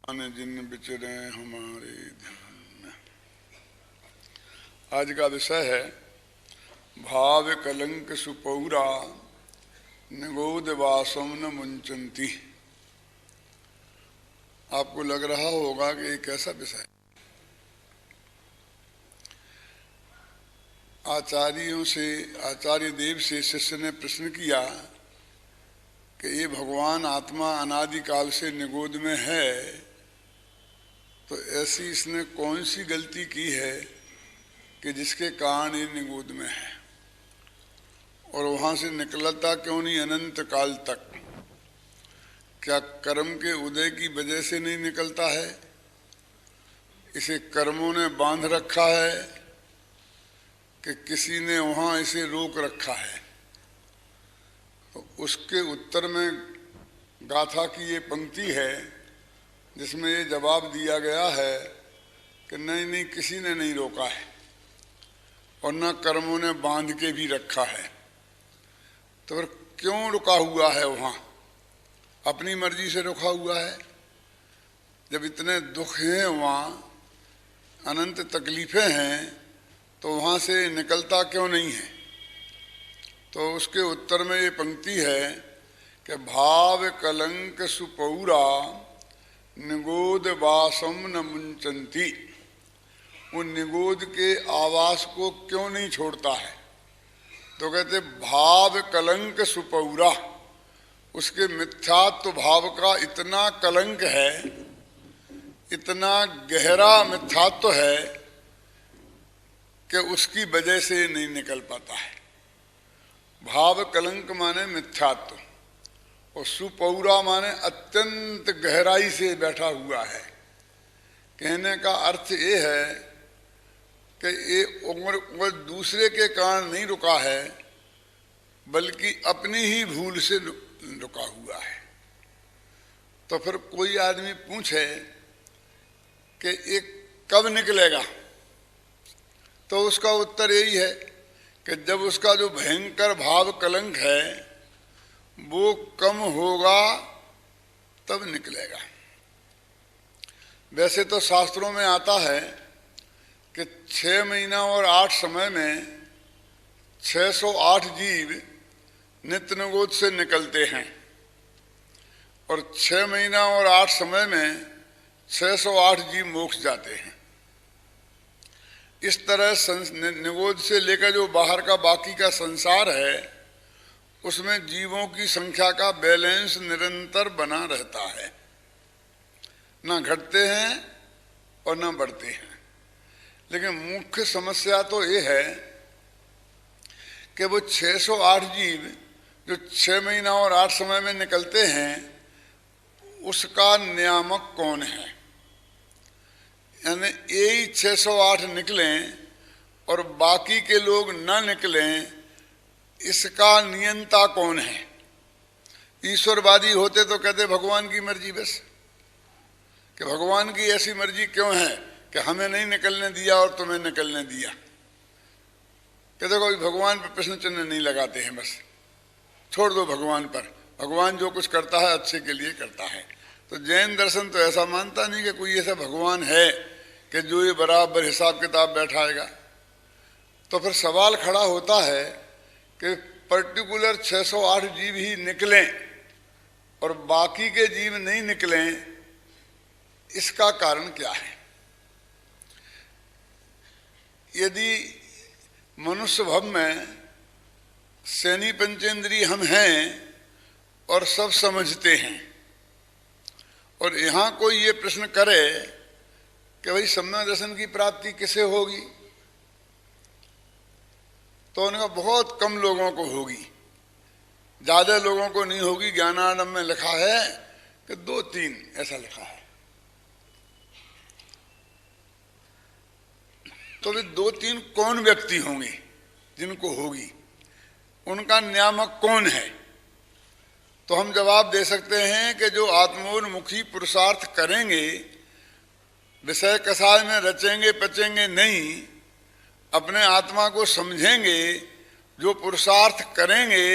जिन विचरे हमारे ध्यान में। आज का विषय है भाव कलंक सुपौरा निगोद वासम न मुंचंती। आपको लग रहा होगा कि एक ऐसा विषय है। आचार्य देव से शिष्य ने प्रश्न किया कि ये भगवान आत्मा अनादिकाल से निगोद में है, तो ऐसी इसने कौन सी गलती की है कि जिसके कारण ये निगोद में है, और वहां से निकलता क्यों नहीं अनंत काल तक? क्या कर्म के उदय की वजह से नहीं निकलता है? इसे कर्मों ने बांध रखा है कि किसी ने वहां इसे रोक रखा है? तो उसके उत्तर में गाथा की ये पंक्ति है जिसमें ये जवाब दिया गया है कि नहीं नहीं, किसी ने नहीं रोका है और न कर्मों ने बांध के भी रखा है। तो फिर क्यों रुका हुआ है वहां? अपनी मर्जी से रुका हुआ है। जब इतने दुख हैं वहां, अनंत तकलीफें हैं, तो वहां से निकलता क्यों नहीं है? तो उसके उत्तर में ये पंक्ति है कि भाव कलंक सुपौरा निगोद वासम न मुंचंती। वो निगोद के आवास को क्यों नहीं छोड़ता है? तो कहते भाव कलंक सुपौरा, उसके मिथ्यात्व भाव का इतना कलंक है, इतना गहरा मिथ्यात्व है कि उसकी वजह से नहीं निकल पाता है। भाव कलंक माने मिथ्यात्व, और सुपौरा माने अत्यंत गहराई से बैठा हुआ है। कहने का अर्थ ये है कि ये उम्र दूसरे के कारण नहीं रुका है, बल्कि अपनी ही भूल से रुका हुआ है। तो फिर कोई आदमी पूछे कि ये कब निकलेगा, तो उसका उत्तर यही है कि जब उसका जो भयंकर भाव कलंक है वो कम होगा तब निकलेगा। वैसे तो शास्त्रों में आता है कि 6 महीना और 8 समय में 608 जीव नित्य निगोद से निकलते हैं, और 6 महीना और 8 समय में 608 जीव मोक्ष जाते हैं। इस तरह निगोद से लेकर जो बाहर का बाकी का संसार है, उसमें जीवों की संख्या का बैलेंस निरंतर बना रहता है, ना घटते हैं और ना बढ़ते हैं। लेकिन मुख्य समस्या तो ये है कि वो 608 जीव जो 6 महीना और 8 समय में निकलते हैं, उसका नियामक कौन है? यानी यही 608 निकलें और बाकी के लोग ना निकलें, इसका नियंता कौन है? ईश्वरवादी होते तो कहते भगवान की मर्जी बस, कि भगवान की ऐसी मर्जी क्यों है कि हमें नहीं निकलने दिया और तुम्हें निकलने दिया। कहते कोई भगवान पर प्रश्न चिन्ह नहीं लगाते हैं, बस छोड़ दो भगवान पर, भगवान जो कुछ करता है अच्छे के लिए करता है। तो जैन दर्शन तो ऐसा मानता नहीं कि कोई ऐसा भगवान है कि जो ये बराबर हिसाब किताब बैठाएगा। तो फिर सवाल खड़ा होता है कि पर्टिकुलर 608 जीव ही निकलें और बाकी के जीव नहीं निकलें, इसका कारण क्या है? यदि मनुष्य भव में सैनी पंचेंद्रिय हम हैं और सब समझते हैं, और यहाँ कोई ये प्रश्न करे कि भाई सम्यक दर्शन की प्राप्ति किसे होगी, तो उनका बहुत कम लोगों को होगी, ज्यादा लोगों को नहीं होगी। ज्ञानानंद में लिखा है कि 2-3 ऐसा लिखा है। तो वे 2-3 कौन व्यक्ति होंगे जिनको होगी? उनका नियामक कौन है? तो हम जवाब दे सकते हैं कि जो आत्मोन्मुखी पुरुषार्थ करेंगे, विषय कसाय में रचेंगे पचेंगे नहीं, अपने आत्मा को समझेंगे, जो पुरुषार्थ करेंगे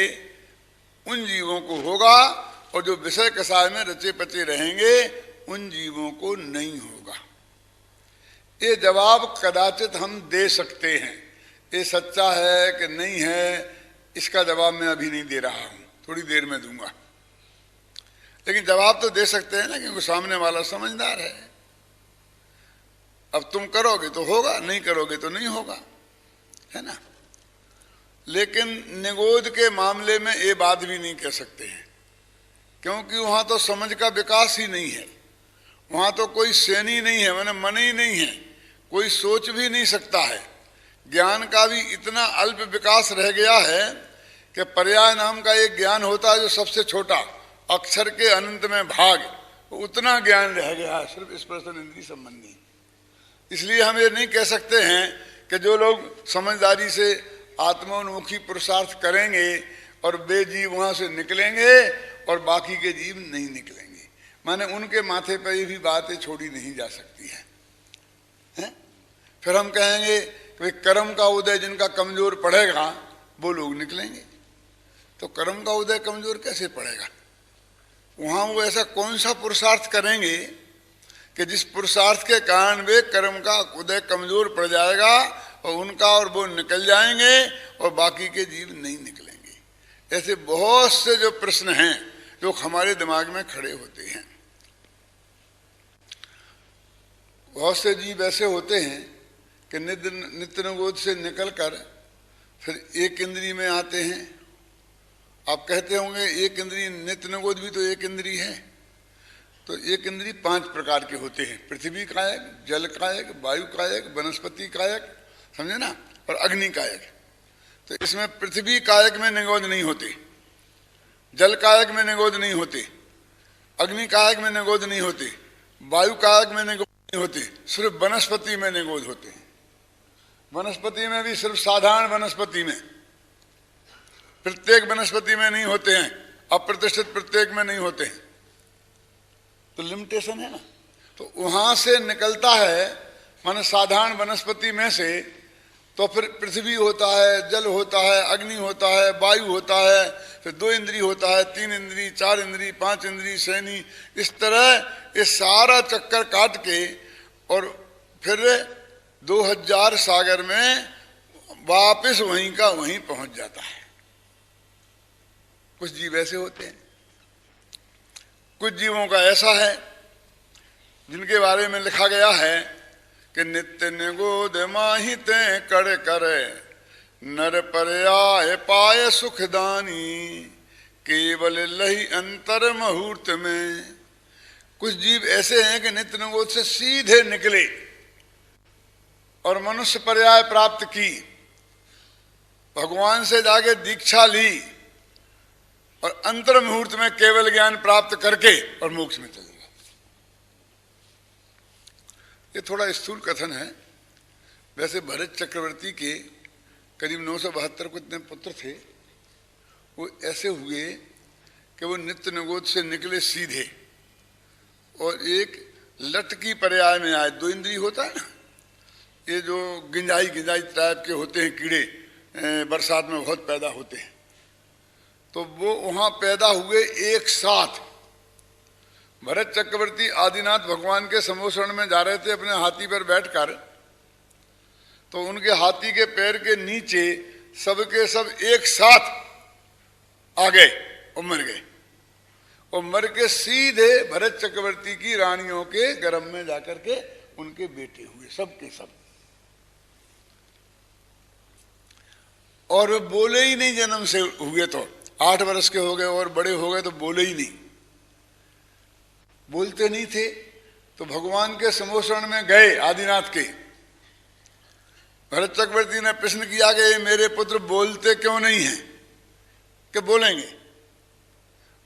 उन जीवों को होगा, और जो विषय कसाय में रचे पचे रहेंगे उन जीवों को नहीं होगा। ये जवाब कदाचित हम दे सकते हैं, ये सच्चा है कि नहीं है इसका जवाब मैं अभी नहीं दे रहा हूं, थोड़ी देर में दूंगा। लेकिन जवाब तो दे सकते हैं ना, क्योंकि सामने वाला समझदार है। अब तुम करोगे तो होगा, नहीं करोगे तो नहीं होगा, है ना। लेकिन निगोद के मामले में ये बात भी नहीं कह सकते हैं, क्योंकि वहां तो समझ का विकास ही नहीं है, वहां तो कोई श्रेणी नहीं है, मैंने मन ही नहीं है, कोई सोच भी नहीं सकता है। ज्ञान का भी इतना अल्प विकास रह गया है कि पर्याय नाम का एक ज्ञान होता है जो सबसे छोटा, अक्षर के अनंत में भाग, उतना ज्ञान रह गया है सिर्फ स्पर्शन इंद्रिय संबंधी। इसलिए हम ये नहीं कह सकते हैं कि जो लोग समझदारी से आत्मोन्मुखी पुरुषार्थ करेंगे और वे जीव वहां से निकलेंगे और बाकी के जीव नहीं निकलेंगे। माने उनके माथे पर ये भी बातें छोड़ी नहीं जा सकती है? फिर हम कहेंगे कि कर्म का उदय जिनका कमजोर पड़ेगा वो लोग निकलेंगे, तो कर्म का उदय कमजोर कैसे पड़ेगा? वहां वो ऐसा कौन सा पुरुषार्थ करेंगे कि जिस पुरुषार्थ के कारण वे कर्म का उदय कमजोर पड़ जाएगा और उनका और वो निकल जाएंगे और बाकी के जीव नहीं निकलेंगे। ऐसे बहुत से जो प्रश्न हैं जो हमारे दिमाग में खड़े होते हैं। बहुत से जीव ऐसे होते हैं कि नित्य निगोद से निकलकर फिर एक इंद्री में आते हैं। आप कहते होंगे एक इंद्री, नित्य निगोद भी तो एक इंद्री है। तो एक इंद्री 5 प्रकार के होते हैं, पृथ्वी कायक, जल कायक, वायु कायक, वनस्पति कायक, समझे ना, और अग्नि कायक। तो इसमें पृथ्वी कायक में निगोद नहीं होते, जल कायक में निगोद नहीं होते, अग्नि कायक में निगोद नहीं होते, वायु कायक में निगोद नहीं होते, सिर्फ वनस्पति में निगोद होते हैं। वनस्पति में भी सिर्फ साधारण वनस्पति में, प्रत्येक वनस्पति में नहीं होते हैं, अप्रतिष्ठित प्रत्येक में नहीं होते हैं, तो लिमिटेशन है ना। तो वहां से निकलता है, माने साधारण वनस्पति में से, तो फिर पृथ्वी होता है, जल होता है, अग्नि होता है, वायु होता है, फिर 2 इंद्री होता है, 3 इंद्री, 4 इंद्री, 5 इंद्री, सैनी, इस तरह ये सारा चक्कर काट के और फिर 2000 सागर में वापस वहीं का वहीं पहुंच जाता है। कुछ जीव ऐसे होते हैं। कुछ जीवों का ऐसा है जिनके बारे में लिखा गया है कि नित्य निगोद माहिते कर करे नर पर्याय पाए सुखदानी केवल लही अंतर मुहूर्त में। कुछ जीव ऐसे हैं कि नित्य निगोद से सीधे निकले और मनुष्य पर्याय प्राप्त की, भगवान से जाके दीक्षा ली और अंतर मुहूर्त में केवल ज्ञान प्राप्त करके और मोक्ष में चले गए। ये थोड़ा स्थूल कथन है। वैसे भरत चक्रवर्ती के करीब 972 कितने पुत्र थे, वो ऐसे हुए कि वो नित्य निगोद से निकले सीधे और एक लट की पर्याय में आए। 2 इंद्री होता है ना, ये जो गिंजाई टाइप के होते हैं कीड़े, बरसात में बहुत पैदा होते हैं, तो वो वहां पैदा हुए एक साथ। भरत चक्रवर्ती आदिनाथ भगवान के समोषण में जा रहे थे अपने हाथी पर बैठकर, तो उनके हाथी के पैर के नीचे सबके सब एक साथ आ गए और मर गए, और मर के सीधे भरत चक्रवर्ती की रानियों के गर्भ में जाकर के उनके बेटे हुए, सबके सब। और वे बोले ही नहीं, जन्म से हुए तो 8 वर्ष के हो गए और बड़े हो गए तो बोले ही नहीं, बोलते नहीं थे। तो भगवान के समोषण में गए आदिनाथ के, भरत चक्रवर्ती ने प्रश्न किया कि ये मेरे पुत्र बोलते क्यों नहीं हैं, कि बोलेंगे।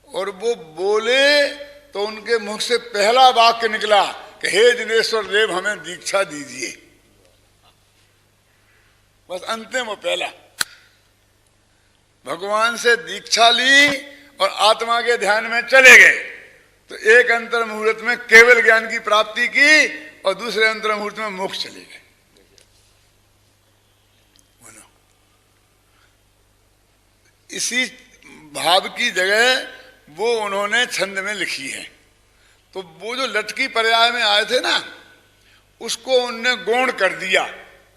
और वो बोले तो उनके मुख से पहला वाक्य निकला कि हे जिनेश्वर देव हमें दीक्षा दीजिए। बस अंतिम वो पहला, भगवान से दीक्षा ली और आत्मा के ध्यान में चले गए। तो एक अंतर मुहूर्त में केवल ज्ञान की प्राप्ति की और दूसरे अंतर मुहूर्त में मोक्ष चले गए। बोलो, इसी भाव की जगह वो उन्होंने छंद में लिखी है। तो वो जो लटकी पर्याय में आए थे ना, उसको उनने गौण कर दिया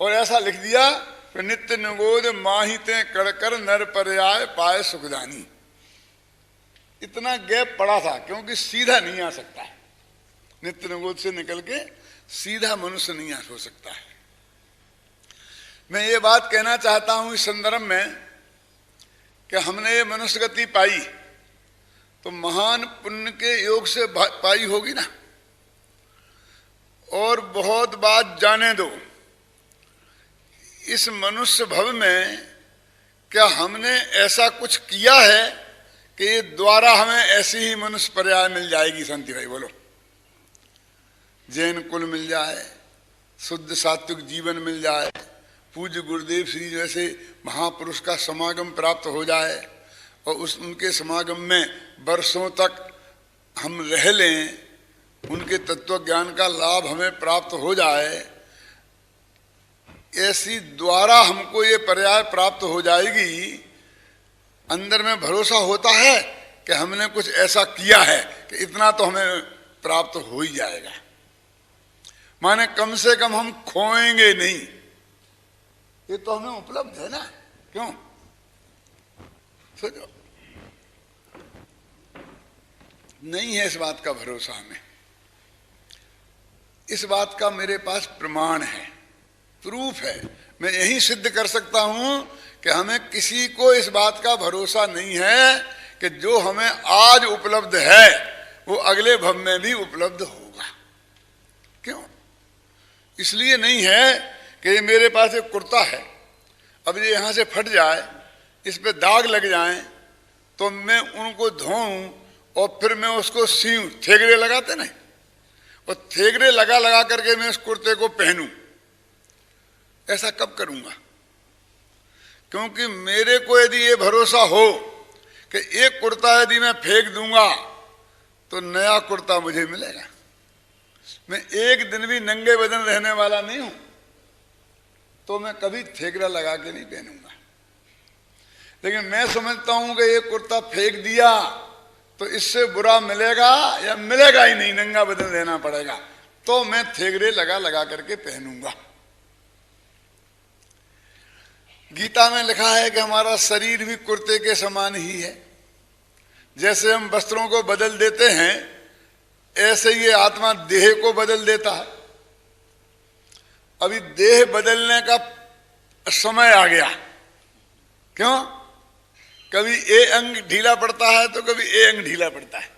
और ऐसा लिख दिया कि नित्य निगोद माहिते कड़कर नर पर्याय पाए सुखदानी। इतना गैप पड़ा था, क्योंकि सीधा नहीं आ सकता है, नित्य निगोद से निकल के सीधा मनुष्य नहीं हो सकता है। मैं ये बात कहना चाहता हूं इस संदर्भ में कि हमने ये मनुष्य गति पाई तो महान पुण्य के योग से पाई होगी ना। और बहुत बात जाने दो, इस मनुष्य भव में क्या हमने ऐसा कुछ किया है कि ये द्वारा हमें ऐसी ही मनुष्य पर्याय मिल जाएगी? शांति भाई बोलो। जैन कुल मिल जाए, शुद्ध सात्विक जीवन मिल जाए, पूज्य गुरुदेव श्री जैसे महापुरुष का समागम प्राप्त हो जाए और उनके समागम में वर्षों तक हम रह लें, उनके तत्व ज्ञान का लाभ हमें प्राप्त हो जाए, ऐसी द्वारा हमको ये पर्याय प्राप्त हो जाएगी। अंदर में भरोसा होता है कि हमने कुछ ऐसा किया है कि इतना तो हमें प्राप्त हो ही जाएगा, माने कम से कम हम खोएंगे नहीं। ये तो हमें उपलब्ध है ना, क्यों? सोचो, नहीं है इस बात का भरोसा हमें। इस बात का मेरे पास प्रमाण है, प्रूफ है। मैं यही सिद्ध कर सकता हूं कि हमें किसी को इस बात का भरोसा नहीं है कि जो हमें आज उपलब्ध है वो अगले भव में भी उपलब्ध होगा। क्यों? इसलिए नहीं है कि ये मेरे पास एक कुर्ता है, अब ये यहां से फट जाए, इस पे दाग लग जाए तो मैं उनको धोऊं और फिर मैं उसको सीऊं, थेगड़े लगाते नहीं, और थेगड़े लगा लगा करके मैं इस कुर्ते को पहनूं। ऐसा कब करूंगा? क्योंकि मेरे को यदि ये भरोसा हो कि एक कुर्ता यदि मैं फेंक दूंगा तो नया कुर्ता मुझे मिलेगा, मैं एक दिन भी नंगे बदन रहने वाला नहीं हूं, तो मैं कभी थेगड़ा लगा के नहीं पहनूंगा। लेकिन मैं समझता हूं कि ये कुर्ता फेंक दिया तो इससे बुरा मिलेगा या मिलेगा ही नहीं, नंगा बदन रहना पड़ेगा, तो मैं थेगड़े लगा लगा करके पहनूंगा। गीता में लिखा है कि हमारा शरीर भी कुर्ते के समान ही है। जैसे हम वस्त्रों को बदल देते हैं, ऐसे ये आत्मा देह को बदल देता है। अभी देह बदलने का समय आ गया। क्यों? कभी ए अंग ढीला पड़ता है तो कभी ए अंग ढीला पड़ता है,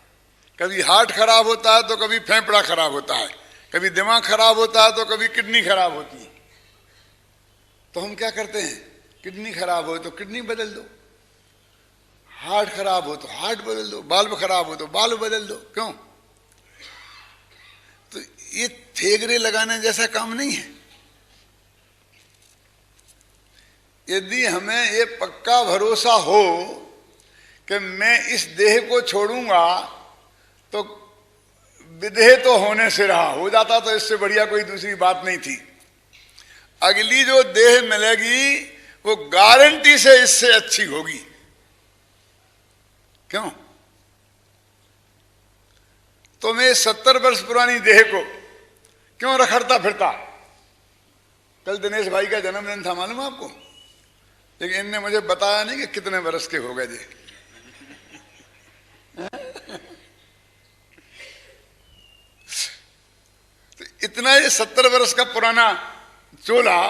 कभी हार्ट खराब होता है तो कभी फेफड़ा खराब होता है, कभी दिमाग खराब होता है तो कभी किडनी खराब होती है। तो हम क्या करते हैं? किडनी खराब हो तो किडनी बदल दो, हार्ट खराब हो तो हार्ट बदल दो, बाल्ब खराब हो तो बाल्ब बदल दो। क्यों? तो ये थेगड़े लगाने जैसा काम नहीं है। यदि हमें ये पक्का भरोसा हो कि मैं इस देह को छोड़ूंगा तो विदेह तो होने से रहा, हो जाता तो इससे बढ़िया कोई दूसरी बात नहीं थी। अगली जो देह मिलेगी वो गारंटी से इससे अच्छी होगी। क्यों? तो मैं 70 वर्ष पुरानी देह को क्यों रखड़ता फिरता? कल दिनेश भाई का जन्मदिन था, मालूम आपको? लेकिन इनने मुझे बताया नहीं कि कितने वर्ष के हो गए जी। तो इतना ये 70 वर्ष का पुराना चोला,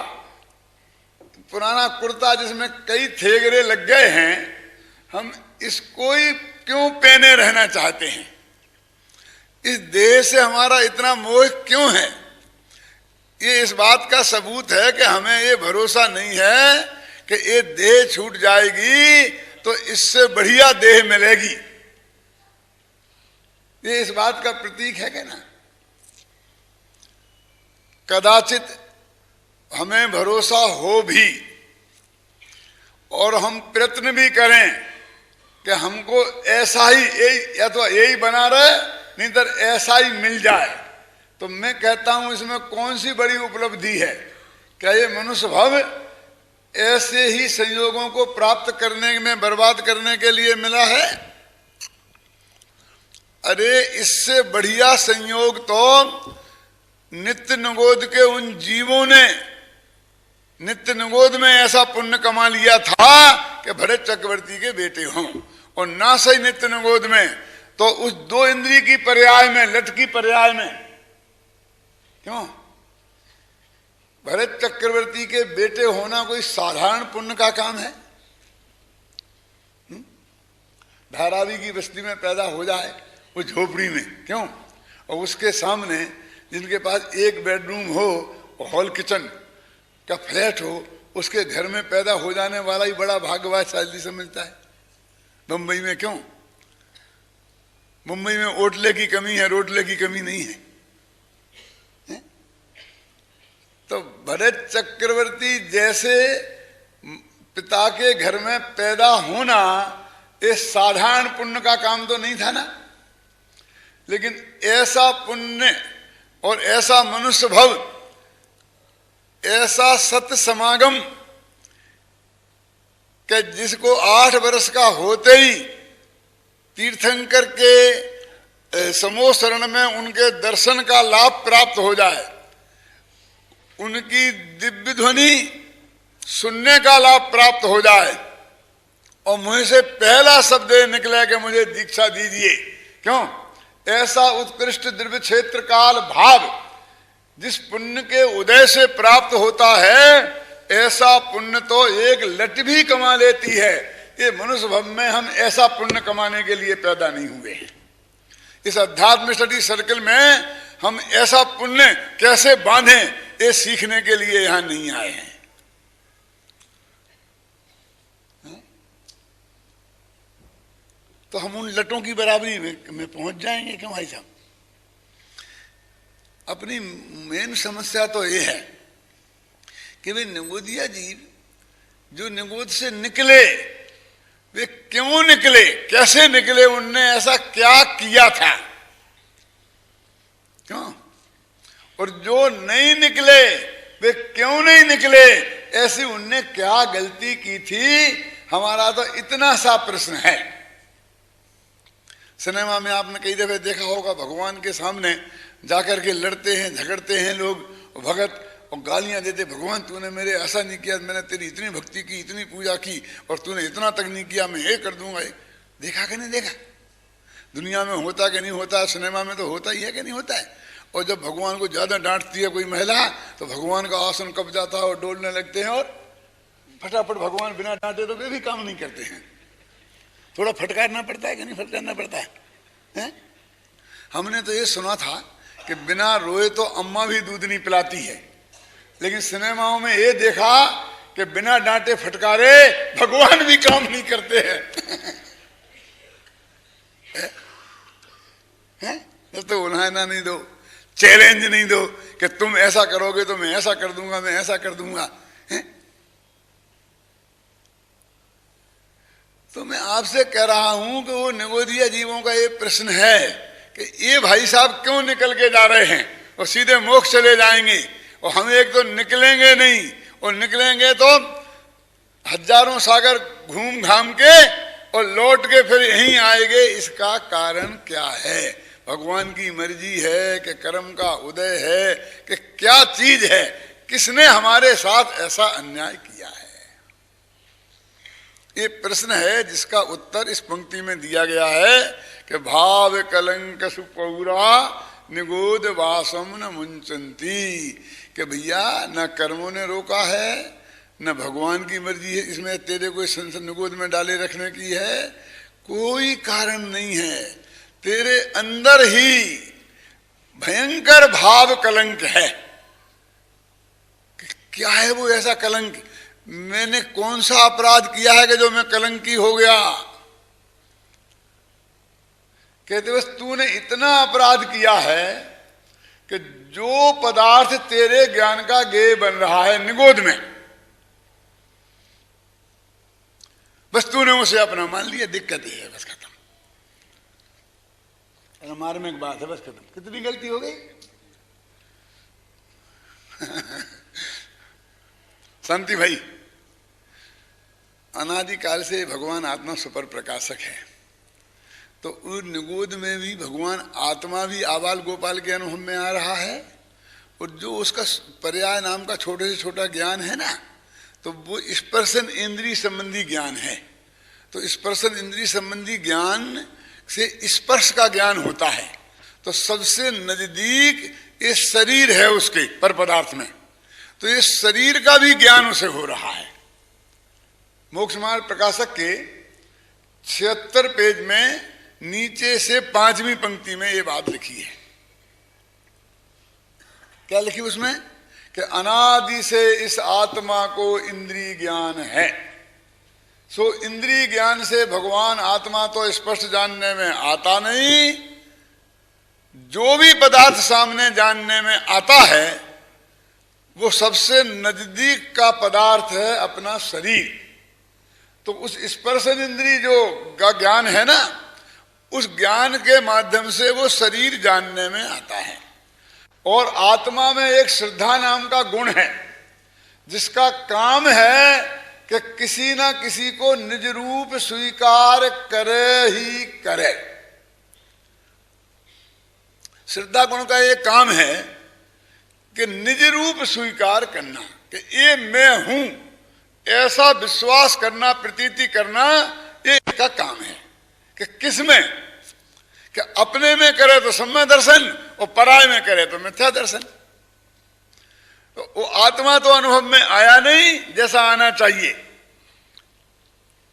पुराना कुर्ता जिसमें कई थेगड़े लग गए हैं, हम इसको ही क्यों पहने रहना चाहते हैं? इस देह से हमारा इतना मोह क्यों है? ये इस बात का सबूत है कि हमें ये भरोसा नहीं है कि ये देह छूट जाएगी तो इससे बढ़िया देह मिलेगी। ये इस बात का प्रतीक है कि ना? कदाचित हमें भरोसा हो भी और हम प्रयत्न भी करें कि हमको ऐसा ही, या तो यही बना रहे नहीं तो ऐसा ही मिल जाए, तो मैं कहता हूं इसमें कौन सी बड़ी उपलब्धि है? क्या ये मनुष्य भव ऐसे ही संयोगों को प्राप्त करने में बर्बाद करने के लिए मिला है? अरे इससे बढ़िया संयोग तो नित्य निगोद के उन जीवों ने नित्य निगोद में ऐसा पुण्य कमा लिया था कि भरत चक्रवर्ती के बेटे हों, और ना सही नित्य निगोद में तो उस दो इंद्रिय की पर्याय में, लट की पर्याय में। क्यों? भरत चक्रवर्ती के बेटे होना कोई साधारण पुण्य का काम है? धारावी की बस्ती में पैदा हो जाए, वो झोपड़ी में, क्यों? और उसके सामने जिनके पास एक बेडरूम हो, हॉल किचन का फ्लैट हो, उसके घर में पैदा हो जाने वाला ही बड़ा भाग्यशाली समझता है। मुंबई में क्यों? मुंबई में ओटले की कमी है, रोटले की कमी नहीं है। तो भरत चक्रवर्ती जैसे पिता के घर में पैदा होना ये साधारण पुण्य का काम तो नहीं था ना, लेकिन ऐसा पुण्य और ऐसा मनुष्य भव, ऐसा सत्य समागम कि जिसको 8 वर्ष का होते ही तीर्थंकर के समूह शरण में उनके दर्शन का लाभ प्राप्त हो जाए, उनकी दिव्य ध्वनि सुनने का लाभ प्राप्त हो जाए, और मुझे से पहला शब्द निकले कि मुझे दीक्षा दीजिए। क्यों? ऐसा उत्कृष्ट दिव्य क्षेत्र काल भाव जिस पुण्य के उदय से प्राप्त होता है, ऐसा पुण्य तो एक लट भी कमा लेती है। ये मनुष्य भव में हम ऐसा पुण्य कमाने के लिए पैदा नहीं हुए हैं। इस अध्यात्म स्टडी सर्कल में हम ऐसा पुण्य कैसे बांधें, ये सीखने के लिए यहां नहीं आए हैं। तो हम उन लटों की बराबरी में पहुंच जाएंगे क्यों भाई साहब? अपनी मेन समस्या तो ये है कि वे निगोदिया जीव जो निगोद से निकले, वे क्यों निकले, कैसे निकले, उनने ऐसा क्या किया था? क्यों? और जो नहीं निकले वे क्यों नहीं निकले, ऐसी उनने क्या गलती की थी? हमारा तो इतना सा प्रश्न है। सिनेमा में आपने कई दफे देखा होगा, भगवान के सामने जाकर के लड़ते हैं, झगड़ते हैं लोग, भगत, और गालियां देते, भगवान तूने मेरे ऐसा नहीं किया, मैंने तेरी इतनी भक्ति की, इतनी पूजा की, और तूने इतना तक नहीं किया, मैं ये कर दूंगा। देखा कि नहीं देखा? दुनिया में होता कि नहीं होता? सिनेमा में तो होता ही है कि नहीं होता है। और जब भगवान को ज्यादा डांटती है कोई महिला, तो भगवान का आसन कब जाता है और डोलने लगते हैं, और फटाफट भगवान बिना डांटे तो वे भी काम नहीं करते हैं। थोड़ा फटकारना पड़ता है कि नहीं फटकारना पड़ता है? हमने तो ये सुना था कि बिना रोए तो अम्मा भी दूध नहीं पिलाती है, लेकिन सिनेमाओं में ये देखा कि बिना डांटे फटकारे भगवान भी काम नहीं करते हैं। तो उन्हें नहीं दो, चैलेंज नहीं दो कि तुम ऐसा करोगे तो मैं ऐसा कर दूंगा, मैं ऐसा कर दूंगा। तो मैं आपसे कह रहा हूं कि वो निगोदिया जीवों का ये प्रश्न है कि ये भाई साहब क्यों निकल के जा रहे हैं और सीधे मोक्ष चले जाएंगे, और हम एक तो निकलेंगे नहीं, और निकलेंगे तो हजारों सागर घूम घाम के और लौट के फिर यहीं आएंगे। इसका कारण क्या है? भगवान की मर्जी है कि कर्म का उदय है कि क्या चीज है? किसने हमारे साथ ऐसा अन्याय किया है? ये प्रश्न है जिसका उत्तर इस पंक्ति में दिया गया है कि भाव कलंक सुपौरा निगोद वासम न मुंचंती। कि भैया न कर्मों ने रोका है, न भगवान की मर्जी है इसमें तेरे कोई संसार निगोद में डाले रखने की है। कोई कारण नहीं है, तेरे अंदर ही भयंकर भाव कलंक है। क्या है वो ऐसा कलंक? मैंने कौन सा अपराध किया है कि जो मैं कलंकी हो गया? कहते बस तूने इतना अपराध किया है कि जो पदार्थ तेरे ज्ञान का गेय बन रहा है निगोद में, बस तूने उसे अपना मान लिया। दिक्कत ही है, बस खत्म। मार्मिक बात है, बस खत्म। कितनी गलती हो गई? शांति भाई, अनादिकाल से भगवान आत्मा सुपर प्रकाशक है। तो उस निगोद में भी भगवान आत्मा भी आबाल गोपाल के अनुभव में आ रहा है, और जो उसका पर्याय नाम का छोटे से छोटा ज्ञान है ना, तो वो स्पर्शन इंद्रिय संबंधी ज्ञान है। तो स्पर्शन इंद्रिय संबंधी ज्ञान से स्पर्श का ज्ञान होता है। तो सबसे नजदीक ये शरीर है उसके पर पदार्थ में, तो ये शरीर का भी ज्ञान उसे हो रहा है। मोक्ष मार्ग प्रकाशक के 76 पेज में नीचे से 5वीं पंक्ति में ये बात लिखी है। क्या लिखी उसमें? कि अनादि से इस आत्मा को इंद्रिय ज्ञान है। सो इंद्रिय ज्ञान से भगवान आत्मा तो स्पष्ट जानने में आता नहीं, जो भी पदार्थ सामने जानने में आता है वो सबसे नजदीक का पदार्थ है अपना शरीर। तो उस स्पर्शन इंद्रिय जो का ज्ञान है ना, उस ज्ञान के माध्यम से वो शरीर जानने में आता है। और आत्मा में एक श्रद्धा नाम का गुण है, जिसका काम है कि किसी ना किसी को निज रूप स्वीकार करे ही करे। श्रद्धा गुण का एक काम है कि निज रूप स्वीकार करना, कि ये मैं हूं, ऐसा विश्वास करना, प्रतीति करना, ये इसका काम है। कि किस में? कि अपने में करे तो सम्यक दर्शन, और पराय में करे तो मिथ्या दर्शन। तो वो आत्मा तो अनुभव में आया नहीं जैसा आना चाहिए,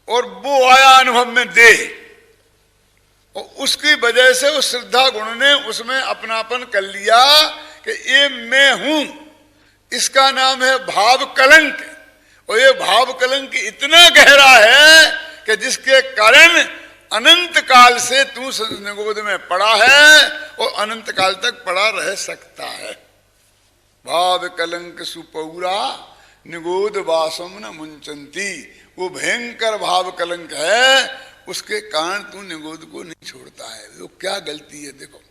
और वो आया अनुभव में देह, और उसकी वजह से उस श्रद्धा गुण ने उसमें अपनापन कर लिया कि ये मैं हूं। इसका नाम है भाव कलंक। और ये भाव कलंक इतना गहरा है कि जिसके कारण अनंत काल से तू निगोद में पड़ा है और अनंत काल तक पड़ा रह सकता है। भाव कलंक सुपौरा निगोद वासम न मुंचंती। वो भयंकर भाव कलंक है, उसके कारण तू निगोद को नहीं छोड़ता है। वो क्या गलती है देखो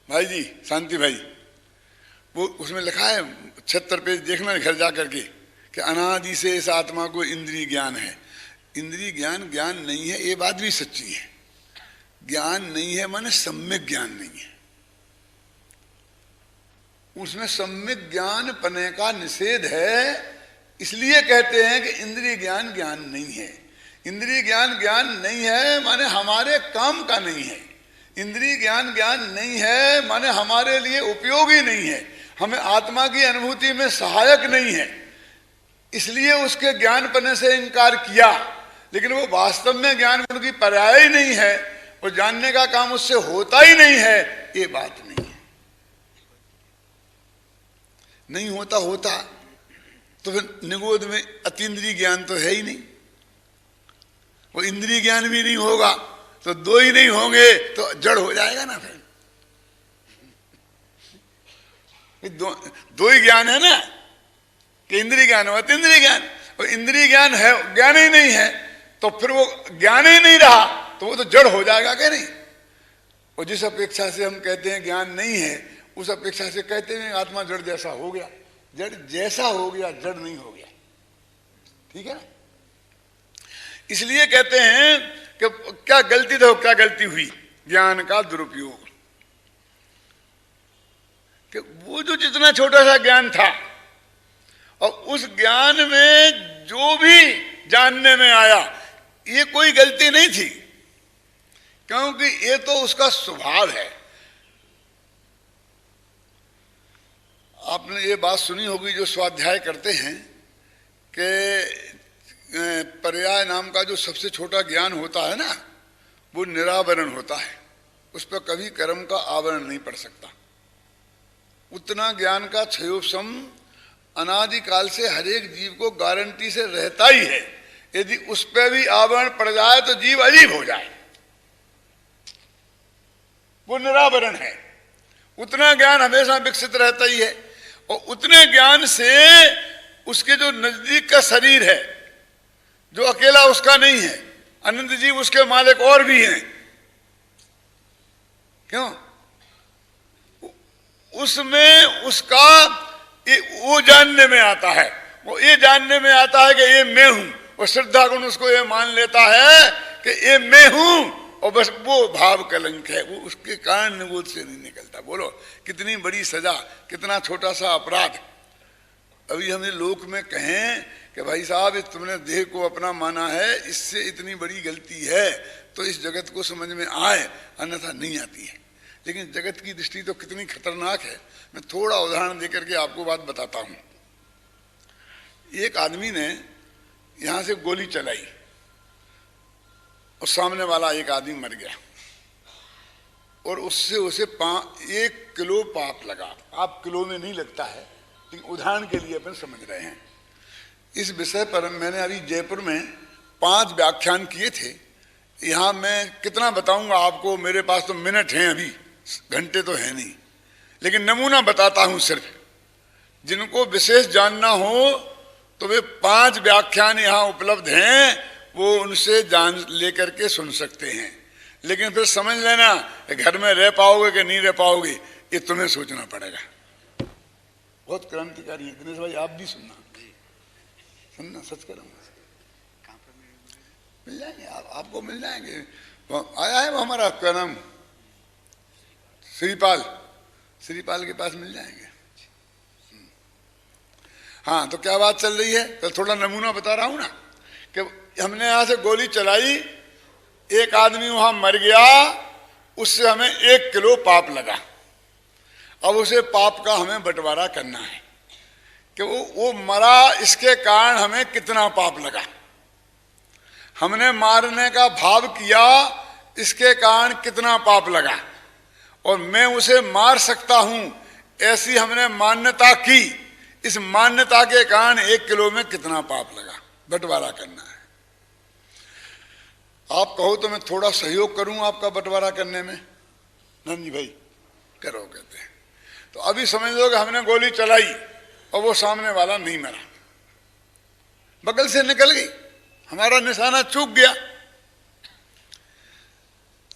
भाई जी, शांति भाई, वो उसमें लिखा है 76 पेज देखना घर जा करके, कि अनादि से इस आत्मा को इंद्रिय ज्ञान है। इंद्रिय ज्ञान ज्ञान नहीं है, ये बात भी सच्ची है। ज्ञान नहीं है माने सम्यक ज्ञान नहीं है। उसमें सम्यक ज्ञान पने का निषेध है, इसलिए कहते हैं कि इंद्रिय ज्ञान ज्ञान नहीं है। इंद्रिय ज्ञान ज्ञान नहीं है माने हमारे काम का नहीं है। इंद्रिय ज्ञान ज्ञान नहीं है माने हमारे लिए उपयोगी नहीं है, हमें आत्मा की अनुभूति में सहायक नहीं है, इसलिए उसके ज्ञान पने से इनकार किया। लेकिन वो वास्तव में ज्ञान गुण की पर्याय ही नहीं है, वो जानने का काम उससे होता ही नहीं है, ये बात नहीं है। नहीं होता होता तो फिर निगोद में अतीन्द्रिय ज्ञान तो है ही नहीं। वो इंद्रिय ज्ञान भी नहीं होगा तो दो ही नहीं होंगे तो जड़ हो जाएगा ना। फिर दो ही ज्ञान है ना, कि इंद्रिय ज्ञान हो अतीन्द्रिय ज्ञान। और इंद्रिय ज्ञान है, ज्ञान ही नहीं है, तो फिर वो ज्ञान ही नहीं रहा तो वो तो जड़ हो जाएगा क्या नहीं। और जिस अपेक्षा से हम कहते हैं ज्ञान नहीं है, उस अपेक्षा से कहते हैं आत्मा जड़ जैसा हो गया। जड़ जैसा हो गया, जड़ नहीं हो गया। ठीक है ना? इसलिए कहते हैं कि क्या गलती तो क्या गलती हुई, ज्ञान का दुरुपयोग। कि वो जो जितना छोटा सा ज्ञान था, और उस ज्ञान में जो भी जानने में आया, ये कोई गलती नहीं थी, क्योंकि ये तो उसका स्वभाव है। आपने ये बात सुनी होगी जो स्वाध्याय करते हैं कि पर्याय नाम का जो सबसे छोटा ज्ञान होता है ना, वो निरावरण होता है, उस पर कभी कर्म का आवरण नहीं पड़ सकता। उतना ज्ञान का क्षयोपशम अनादिकाल से हरेक जीव को गारंटी से रहता ही है। यदि उस पर भी आवरण पड़ जाए तो जीव अजीब हो जाए। वो निरावरण है, उतना ज्ञान हमेशा विकसित रहता ही है। और उतने ज्ञान से उसके जो नजदीक का शरीर है, जो अकेला उसका नहीं है, अनंत जीव उसके मालिक और भी हैं। क्यों? उसमें उसका वो जानने में आता है, वो ये जानने में आता है कि ये मैं हूं, और श्रद्धा गुण उसको ये मान लेता है कि ये मैं हूं, और बस वो भाव कलंक है, वो उसके कारण निगोद से नहीं निकलता। बोलो कितनी बड़ी सजा, कितना छोटा सा अपराध। अभी हमें लोक में कहें कि भाई साहब तुमने देह को अपना माना है, इससे इतनी बड़ी गलती है, तो इस जगत को समझ में आए, अन्यथा नहीं आती है। लेकिन जगत की दृष्टि तो कितनी खतरनाक है। मैं थोड़ा उदाहरण देकर के आपको बात बताता हूं। एक आदमी ने यहां से गोली चलाई और सामने वाला एक आदमी मर गया, और उससे उसे 1 किलो पाप लगा। आप किलो में नहीं लगता है, लेकिन उदाहरण के लिए अपन समझ रहे हैं। इस विषय पर मैंने अभी जयपुर में 5 व्याख्यान किए थे। यहाँ मैं कितना बताऊंगा आपको, मेरे पास तो मिनट हैं, अभी घंटे तो है नहीं, लेकिन नमूना बताता हूं सिर्फ। जिनको विशेष जानना हो तो वे 5 व्याख्यान यहाँ उपलब्ध हैं, वो उनसे जान लेकर के सुन सकते हैं। लेकिन फिर समझ लेना घर में रह पाओगे कि नहीं रह पाओगे, ये तुम्हें सोचना पड़ेगा। बहुत क्रांतिकारी है। दिनेश भाई आप भी सुनना, सुनना, सच करूंगा, मिल जाएंगे आपको मिल जाएंगे। आया है वो हमारा क्या नाम, श्रीपाल के पास मिल जाएंगे। हाँ, तो क्या बात चल रही है, तो थोड़ा नमूना बता रहा हूं ना कि हमने यहां से गोली चलाई, एक आदमी वहां मर गया, उससे हमें 1 किलो पाप लगा। अब उसे पाप का हमें बंटवारा करना है कि वो मरा, इसके कारण हमें कितना पाप लगा। हमने मारने का भाव किया, इसके कारण कितना पाप लगा, और मैं उसे मार सकता हूं ऐसी हमने मान्यता की, इस मान्यता के कारण 1 किलो में कितना पाप लगा, बंटवारा करना है। आप कहो तो मैं थोड़ा सहयोग करूं आपका बंटवारा करने में। नंदी भाई करो, कहते हैं। तो अभी समझ लो कि हमने गोली चलाई और वो सामने वाला नहीं मरा, बगल से निकल गई, हमारा निशाना चूक गया,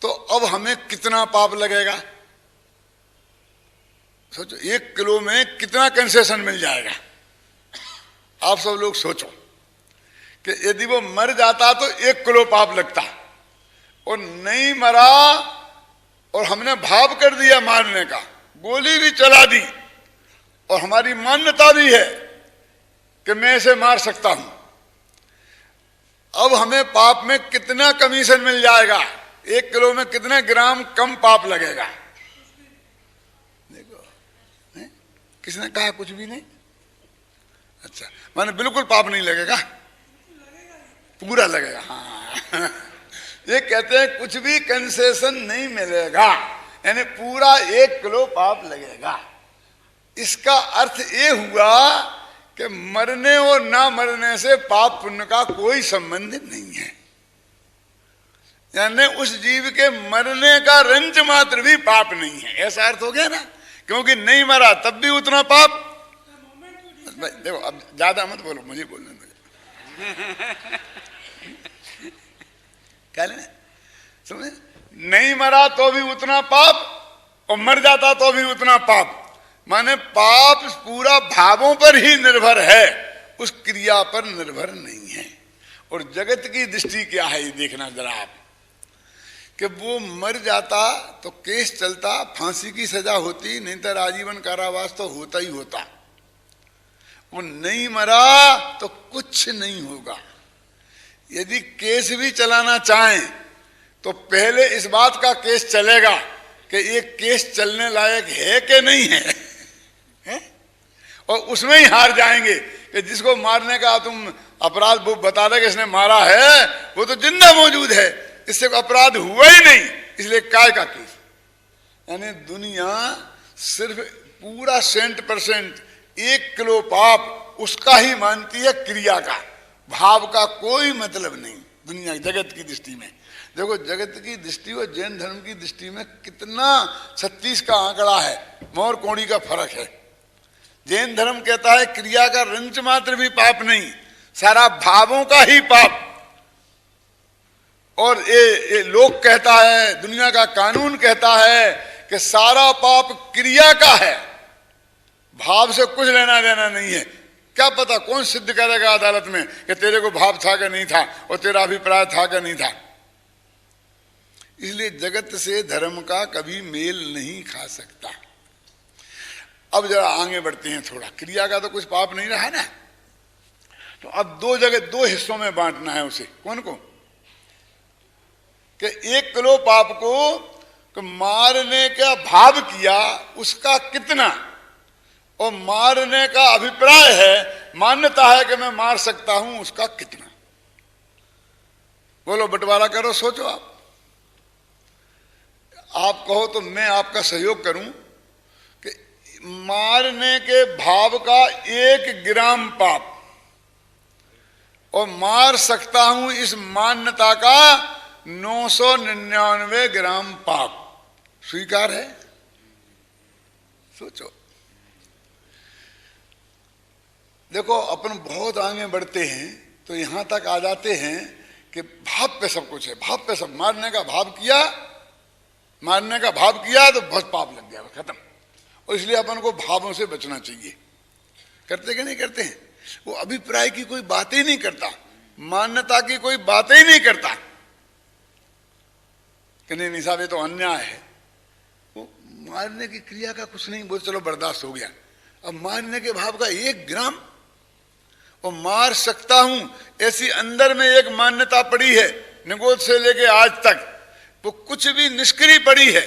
तो अब हमें कितना पाप लगेगा। सोचो 1 किलो में कितना कंसेशन मिल जाएगा। आप सब लोग सोचो कि यदि वो मर जाता तो 1 किलो पाप लगता, और नहीं मरा और हमने भाव कर दिया मारने का, गोली भी चला दी, और हमारी मान्यता भी है कि मैं इसे मार सकता हूं। अब हमें पाप में कितना कमीशन मिल जाएगा, 1 किलो में कितने ग्राम कम पाप लगेगा। देखो, किसने कहा कुछ भी नहीं? अच्छा, माने बिल्कुल पाप नहीं लगेगा, पूरा लगेगा। हाँ ये कहते हैं कुछ भी कंसेशन नहीं मिलेगा, यानी पूरा 1 किलो पाप लगेगा। इसका अर्थ ये हुआ कि मरने और ना मरने से पाप पुण्य का कोई संबंध नहीं है। यानी उस जीव के मरने का रंज मात्र भी पाप नहीं है, ऐसा अर्थ हो गया ना। क्योंकि नहीं मरा तब भी उतना पाप। देखो अब ज्यादा मत बोलो, मुझे बोलने दो। क्या लेना समझे? नहीं मरा तो भी उतना पाप, और मर जाता तो भी उतना पाप। माने पाप पूरा भावों पर ही निर्भर है, उस क्रिया पर निर्भर नहीं है। और जगत की दृष्टि क्या है ये देखना जरा आप, कि वो मर जाता तो केस चलता, फांसी की सजा होती, नहीं तो आजीवन कारावास तो होता ही होता। वो नहीं मरा तो कुछ नहीं होगा। यदि केस भी चलाना चाहें तो पहले इस बात का केस चलेगा कि ये केस चलने लायक है कि नहीं है, और उसमें ही हार जाएंगे कि जिसको मारने का तुम अपराध वो बता दे कि इसने मारा है, वो तो जिंदा मौजूद है, इससे अपराध हुआ ही नहीं, इसलिए काय का केस। यानी दुनिया सिर्फ पूरा 100% 1 किलो पाप उसका ही मानती है, क्रिया का, भाव का कोई मतलब नहीं दुनिया जगत की दृष्टि में। देखो जगत की दृष्टि और जैन धर्म की दृष्टि में कितना 36 का आंकड़ा है, मोर कोड़ी का फर्क है। जैन धर्म कहता है क्रिया का रंच मात्र भी पाप नहीं, सारा भावों का ही पाप। और ये लोक कहता है, दुनिया का कानून कहता है कि सारा पाप क्रिया का है, भाव से कुछ लेना देना नहीं है। क्या पता कौन सिद्ध करेगा अदालत में कि तेरे को भाव था कि नहीं था और तेरा अभिप्राय था कि नहीं था। इसलिए जगत से धर्म का कभी मेल नहीं खा सकता। अब जरा आगे बढ़ते हैं थोड़ा। क्रिया का तो कुछ पाप नहीं रहा ना, तो अब दो हिस्सों में बांटना है उसे। कौन को? कि 1 किलो पाप को मारने का भाव किया उसका कितना, और मारने का अभिप्राय है, मान्यता है कि मैं मार सकता हूं, उसका कितना। बोलो, बंटवारा करो, सोचो। आप कहो तो मैं आपका सहयोग करूं कि मारने के भाव का 1 ग्राम पाप और मार सकता हूं इस मान्यता का 999 ग्राम पाप स्वीकार है? सोचो। देखो, अपन बहुत आगे बढ़ते हैं तो यहां तक आ जाते हैं कि भाव पे सब कुछ है, भाव पे सब। मारने का भाव किया तो बहुत पाप लग गया, खत्म। और इसलिए अपन को भावों से बचना चाहिए। करते कि नहीं करते हैं? वो अभिप्राय की कोई बात ही नहीं करता, मान्यता की कोई बात ही नहीं करता कि नहीं साहब ये तो अन्याय है। वो मारने की क्रिया का कुछ नहीं, बोल चलो बर्दाश्त हो गया। अब मारने के भाव का 1 ग्राम और मार सकता हूं, ऐसी अंदर में एक मान्यता पड़ी है निगोद से लेके आज तक, वो कुछ भी निष्क्रिय पड़ी है,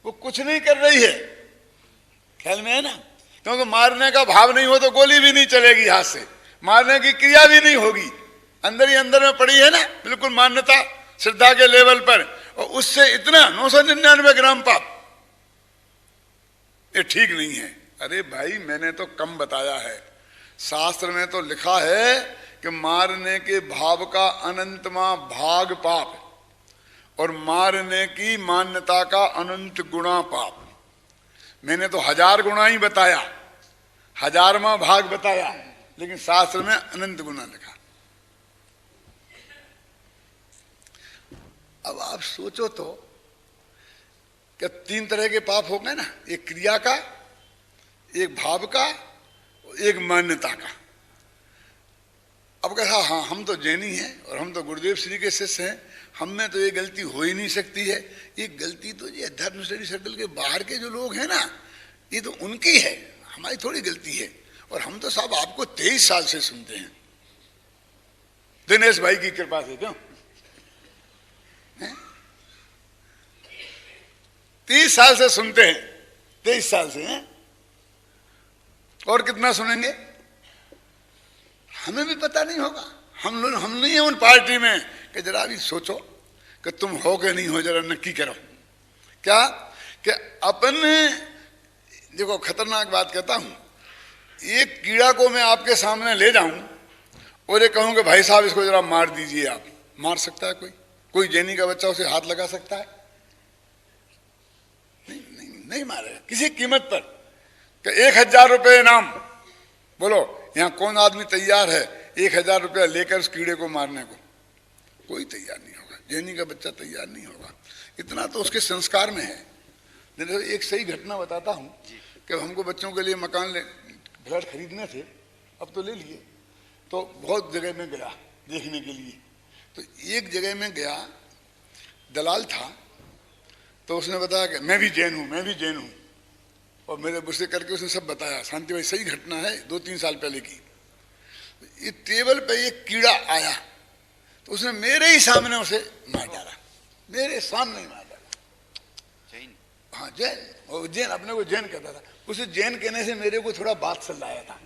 वो कुछ नहीं कर रही है। ख्याल में है ना? क्योंकि मारने का भाव नहीं हो तो गोली भी नहीं चलेगी हाथ से, मारने की क्रिया भी नहीं होगी। अंदर ही अंदर में पड़ी है ना, बिल्कुल मान्यता श्रद्धा के लेवल पर, और उससे इतना 999 ग्राम पाप, ये ठीक नहीं है। अरे भाई, मैंने तो कम बताया है। शास्त्र में तो लिखा है कि मारने के भाव का अनंतमा भाग पाप और मारने की मान्यता का अनंत गुणा पाप। मैंने तो 1000 गुणा ही बताया, 1000वां भाग बताया, लेकिन शास्त्र में अनंत गुना लिखा। अब आप सोचो तो कि 3 तरह के पाप हो गए ना, एक क्रिया का, एक भाव का, एक मान्यता का। अब कहा हाँ हम तो जैनी हैं और हम तो गुरुदेव श्री के शिष्य हैं, हम में तो ये गलती हो ही नहीं सकती है। ये गलती तो ये धर्म स्टडी सर्कल के बाहर के जो लोग हैं ना, ये तो उनकी है, हमारी थोड़ी गलती है। और हम तो साहब आपको 23 साल से सुनते हैं, दिनेश भाई की कृपा से। क्यों 30 साल से सुनते हैं, 23 साल से हैं, और कितना सुनेंगे हमें भी पता नहीं होगा। हम नहीं है उन पार्टी में कि जरा भी सोचो कि तुम हो कि नहीं हो, जरा नक्की करो। क्या कि अपन, देखो खतरनाक बात कहता हूं, एक कीड़ा को मैं आपके सामने ले जाऊं और ये कहूं कि भाई साहब इसको जरा मार दीजिए। आप मार सकता है कोई जैनी का बच्चा उसे हाथ लगा सकता है? नहीं मारेगा किसी कीमत पर। कि 1000 रुपये इनाम, बोलो यहां कौन आदमी तैयार है 1000 रुपया लेकर उस कीड़े को मारने को? कोई तैयार नहीं होगा, जैनी का बच्चा तैयार नहीं होगा। इतना तो उसके संस्कार में है। एक सही घटना बताता हूं कि हमको बच्चों के लिए मकान फ्लैट खरीदने थे, अब तो ले लिए, तो बहुत जगह में गया देखने के लिए। तो एक जगह में गया, दलाल था, तो उसने बताया कि मैं भी जैन हूं, और मेरे बुस्से करके उसने सब बताया। शांति भाई सही घटना है, 2-3 साल पहले की। ये टेबल पे एक कीड़ा आया तो उसने मेरे ही सामने उसे मार डाला, मेरे सामने ही मार डाला। हाँ जैन, और जैन अपने को जैन कहता था। उसे जैन कहने से मेरे को थोड़ा बात चल रहा था,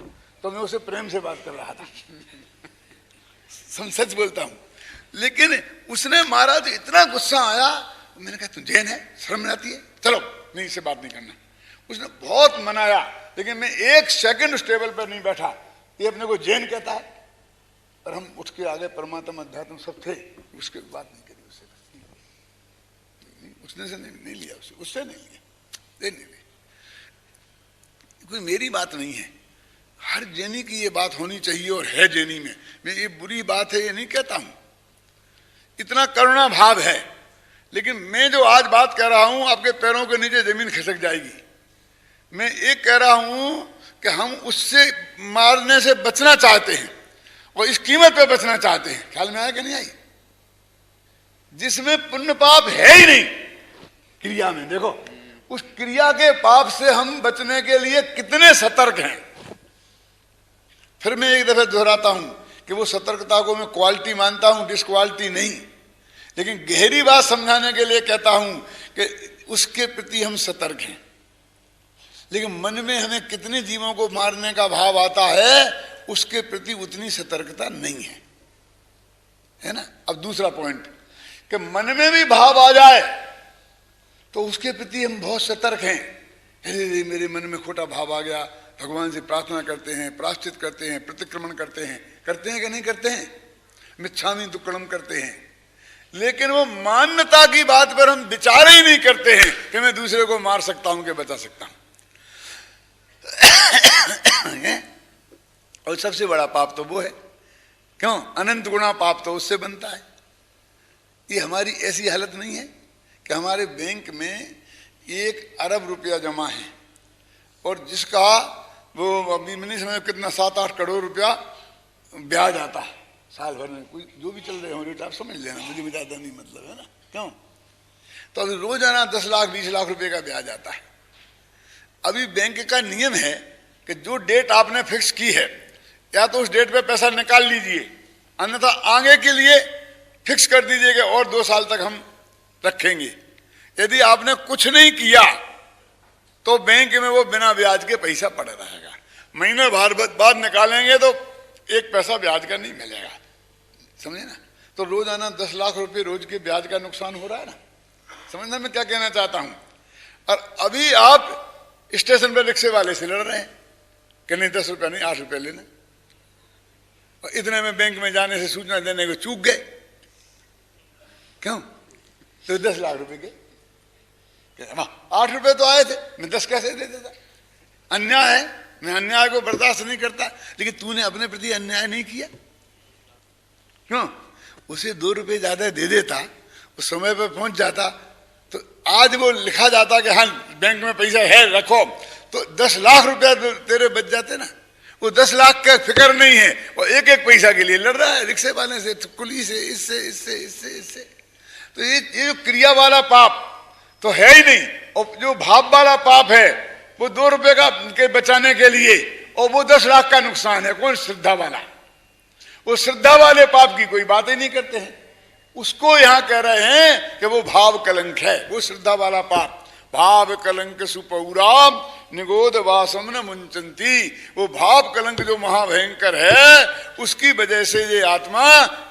तो मैं उसे प्रेम से बात कर रहा था। सच बोलता हूं। लेकिन उसने मारा तो इतना गुस्सा आया, मैंने कहा तू जैन है, शर्म नहीं आती है, चलो नहीं इससे बात नहीं करना। उसने बहुत मनाया, लेकिन मैं 1 सेकंड उस टेबल पर नहीं बैठा। ये अपने को जैन कहता है, और हम उसके आगे परमात्मा अध्यात्म सब थे, उसके बात नहीं करी उससे। उसने से नहीं लिया, उससे नहीं लिया, नहीं। कोई मेरी बात नहीं है, हर जैनी की ये बात होनी चाहिए और है जैनी में। मैं ये बुरी बात है ये नहीं कहता हूं, इतना करुणा भाव है। लेकिन मैं जो आज बात कह रहा हूं आपके पैरों के नीचे जमीन खिसक जाएगी। मैं एक कह रहा हूं कि हम उससे मारने से बचना चाहते हैं और इस कीमत पे बचना चाहते हैं। ख्याल में आया कि नहीं आई? जिसमें पुण्य पाप है ही नहीं, क्रिया में देखो, उस क्रिया के पाप से हम बचने के लिए कितने सतर्क हैं। फिर मैं एक दफे दोहराता हूं कि वो सतर्कता को मैं क्वालिटी मानता हूं, डिसक्वालिटी नहीं, लेकिन गहरी बात समझाने के लिए कहता हूं कि उसके प्रति हम सतर्क हैं। लेकिन मन में हमें कितने जीवों को मारने का भाव आता है, उसके प्रति उतनी सतर्कता नहीं है ना। अब दूसरा पॉइंट कि मन में भी भाव आ जाए तो उसके प्रति हम बहुत सतर्क हैं। अरे मेरे मन में खोटा भाव आ गया, भगवान से प्रार्थना करते हैं, प्रायश्चित करते हैं, प्रतिक्रमण करते हैं कि नहीं करते हैं, मिच्छामि दुक्कड़म करते हैं। लेकिन वो मान्यता की बात पर हम विचार ही नहीं करते हैं कि मैं दूसरे को मार सकता हूं कि बचा सकता हूं। और सबसे बड़ा पाप तो वो है, क्यों? अनंत गुणा पाप तो उससे बनता है। ये हमारी ऐसी हालत नहीं है कि हमारे बैंक में 1 अरब रुपया जमा है और जिसका वो अभी मैंने समझ कितना 7-8 करोड़ रुपया ब्याज आता है साल भर में। कोई जो भी चल रहे हो रेट आप समझ लेना, मुझे भी ज्यादा नहीं मतलब है ना, क्यों? तो अभी रोजाना 10 लाख 20 लाख रुपए का ब्याज आता है। अभी बैंक का नियम है कि जो डेट आपने फिक्स की है या तो उस डेट पे पैसा निकाल लीजिए, अन्यथा आगे के लिए फिक्स कर दीजिए कि और 2 साल तक हम रखेंगे। यदि आपने कुछ नहीं किया तो बैंक में वो बिना ब्याज के पैसा पड़ा रहेगा। महीने भर बाद निकालेंगे तो 1 पैसा ब्याज का नहीं मिलेगा, समझे ना। तो रोजाना 10 लाख रुपए रोज के ब्याज का नुकसान हो रहा है ना। समझना मैं क्या कहना चाहता हूं। और अभी आप स्टेशन पर रिक्शे वाले से लड़ रहे हैं कि नहीं 10 रुपया नहीं 8 रुपया लेना, और इतने में बैंक में जाने से सूचना देने को चूक गए, क्यों? तो 10 लाख रुपए के 8 रुपए तो आए थे, मैं 10 कैसे दे देता? अन्याय है, मैं अन्याय को बर्दाश्त नहीं करता। लेकिन तूने अपने प्रति अन्याय नहीं किया, क्यों? उसे 2 रुपए ज्यादा दे देता, उस समय पर पहुंच जाता तो आज वो लिखा जाता कि हाँ बैंक में पैसा है रखो, तो 10 लाख रुपया तेरे बच जाते ना। वो 10 लाख का फिक्र नहीं है, और एक पैसा के लिए लड़ रहा है रिक्शे वाले से, कुली से, इससे। तो ये जो क्रिया वाला पाप तो है ही नहीं, और जो भाव वाला पाप है वो 2 रुपए का के बचाने के लिए, और वो 10 लाख का नुकसान है। कौन? श्रद्धा वाला। वो श्रद्धा वाले पाप की कोई बात ही नहीं करते हैं, उसको यहां कह रहे हैं कि वो भाव कलंक है, वो श्रद्धा वाला पाप। भाव कलंक सुपौराम निगोद वासम न मुंचंती। वो भाव कलंक जो महाभयंकर है, उसकी वजह से ये आत्मा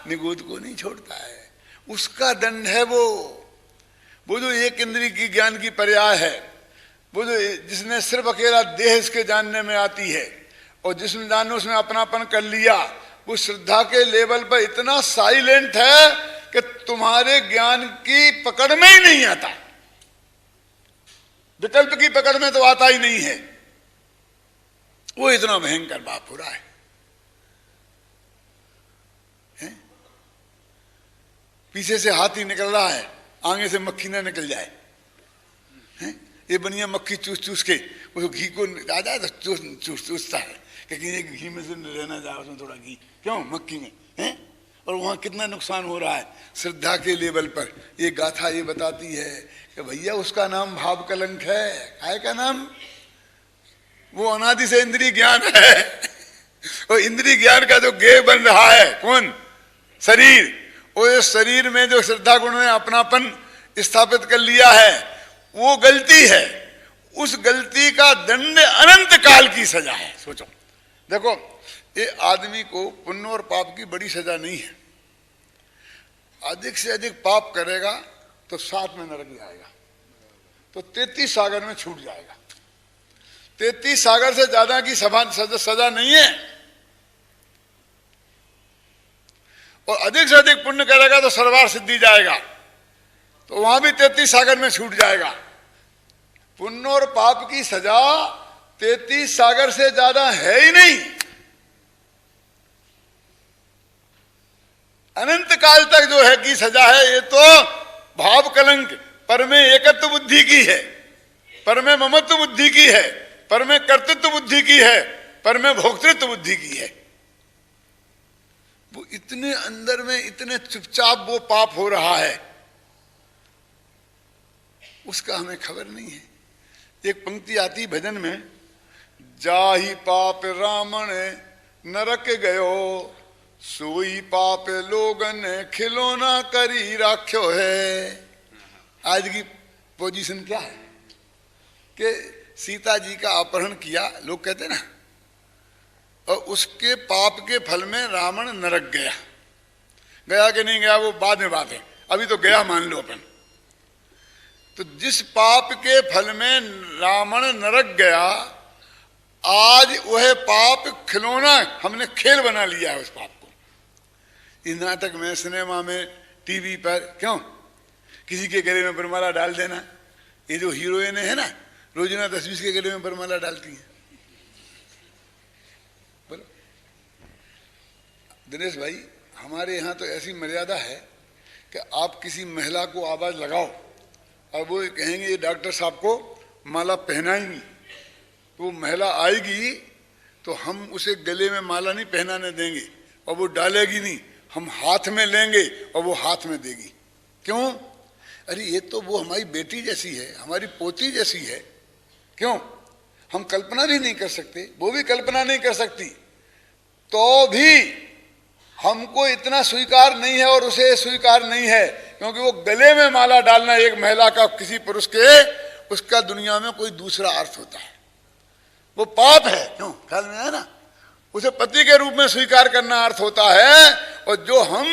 निगोद को नहीं छोड़ता है। उसका दंड है वो जो एक इंद्रिय की ज्ञान की पर्याय है, वो जो जिसने सिर्फ अकेला देह इसके जानने में आती है, और जिसने जानो उसने अपनापन कर लिया, वो श्रद्धा के लेवल पर इतना साइलेंट है कि तुम्हारे ज्ञान की पकड़ में ही नहीं आता, विकल्प की पकड़ में तो आता ही नहीं है। वो इतना भयंकर पाप हो रहा है? पीछे से हाथी निकल रहा है, आगे से मक्खी ना निकल जाए, ये बढ़िया मक्खी चूस चूस के उस घी को आ जाए तो चूसता है कि कहीं घी में से रहना जाए, उसमें थोड़ा घी, क्यों? मक्खी में है। और वहां कितना नुकसान हो रहा है श्रद्धा के लेवल पर। ये गाथा ये बताती है कि भैया उसका नाम भाव कलंक है। काय का नाम? वो अनादि से इंद्रिय ज्ञान है, और इंद्रिय ज्ञान का जो गेय बन रहा है कौन? शरीर। और इस शरीर में जो श्रद्धा गुण ने अपनापन स्थापित कर लिया है, वो गलती है। उस गलती का दंड अनंत काल की सजा है। सोचो, देखो, ये आदमी को पुण्य और पाप की बड़ी सजा नहीं है। अधिक से अधिक पाप करेगा तो 7 में नरक जाएगा, तो 33 सागर में छूट जाएगा। 33 सागर से ज्यादा की सजा नहीं है। और अधिक से अधिक पुण्य करेगा तो सर्वार सिद्धि जाएगा, तो वहां भी 33 सागर में छूट जाएगा। पुण्य और पाप की सजा 33 सागर से ज्यादा है ही नहीं। अनंत काल तक जो है की सजा है, ये तो भाव कलंक पर में एकत्व बुद्धि की है, पर में ममत्व बुद्धि की है, पर में कर्तृत्व बुद्धि की है, पर में भोक्तृत्व बुद्धि की है। वो इतने अंदर में इतने चुपचाप वो पाप हो रहा है, उसका हमें खबर नहीं है। एक पंक्ति आती भजन में, जाहि पाप रावण नरक गयो, सोई पाप लोगन खिलौना करी राख्यो है। आज की पोजीशन क्या है कि सीता जी का अपहरण किया, लोग कहते ना, और उसके पाप के फल में रावण नरक गया। गया कि नहीं गया वो बाद में बात है, अभी तो गया मान लो अपन। तो जिस पाप के फल में रावण नरक गया, आज वह पाप खिलौना हमने खेल बना लिया है उस पाप को। इस नाटक में, सिनेमा में, टीवी पर, क्यों किसी के गले में बरमाला डाल देना। ये जो हीरोइन है ना, रोजाना 10-20 के गले में बरमाला डालती हैं। बोलो दिनेश भाई, हमारे यहाँ तो ऐसी मर्यादा है कि आप किसी महिला को आवाज लगाओ और वो कहेंगे ये डॉक्टर साहब को माला पहनाएंगी, तो वो महिला आएगी तो हम उसे गले में माला नहीं पहनाने देंगे और वो डालेगी नहीं, हम हाथ में लेंगे और वो हाथ में देगी। क्यों? अरे ये तो वो हमारी बेटी जैसी है, हमारी पोती जैसी है। क्यों? हम कल्पना भी नहीं कर सकते, वो भी कल्पना नहीं कर सकती, तो भी हमको इतना स्वीकार नहीं है और उसे स्वीकार नहीं है, क्योंकि वो गले में माला डालना एक महिला का किसी पुरुष के, उसका दुनिया में कोई दूसरा अर्थ होता है, वो पाप है। क्यों? ख्याल में है ना? उसे पति के रूप में स्वीकार करना अर्थ होता है, और जो हम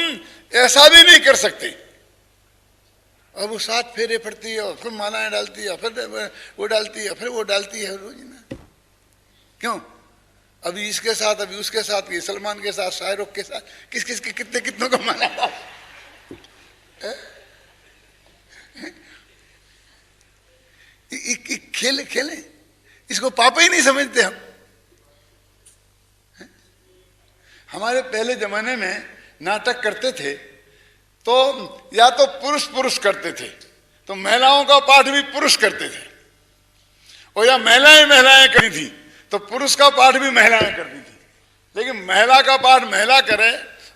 ऐसा भी नहीं कर सकते। और वो 7 फेरे पड़ती है और फिर मालाएं डालती है, फिर वो डालती है, फिर वो डालती है रोज ना। क्यों? अभी इसके साथ, अभी उसके साथ, ये सलमान के साथ, शाहरुख के साथ, किस किस के कितने कितनों को माला डाल। खेले खेले, इसको पाप ही नहीं समझते हम। हमारे पहले जमाने में नाटक करते थे तो या तो पुरुष पुरुष करते थे, तो महिलाओं का पाठ भी पुरुष करते थे, और या महिलाएं महिलाएं करती थी तो पुरुष का पाठ भी महिलाएं करती थी। लेकिन महिला का पाठ महिला करे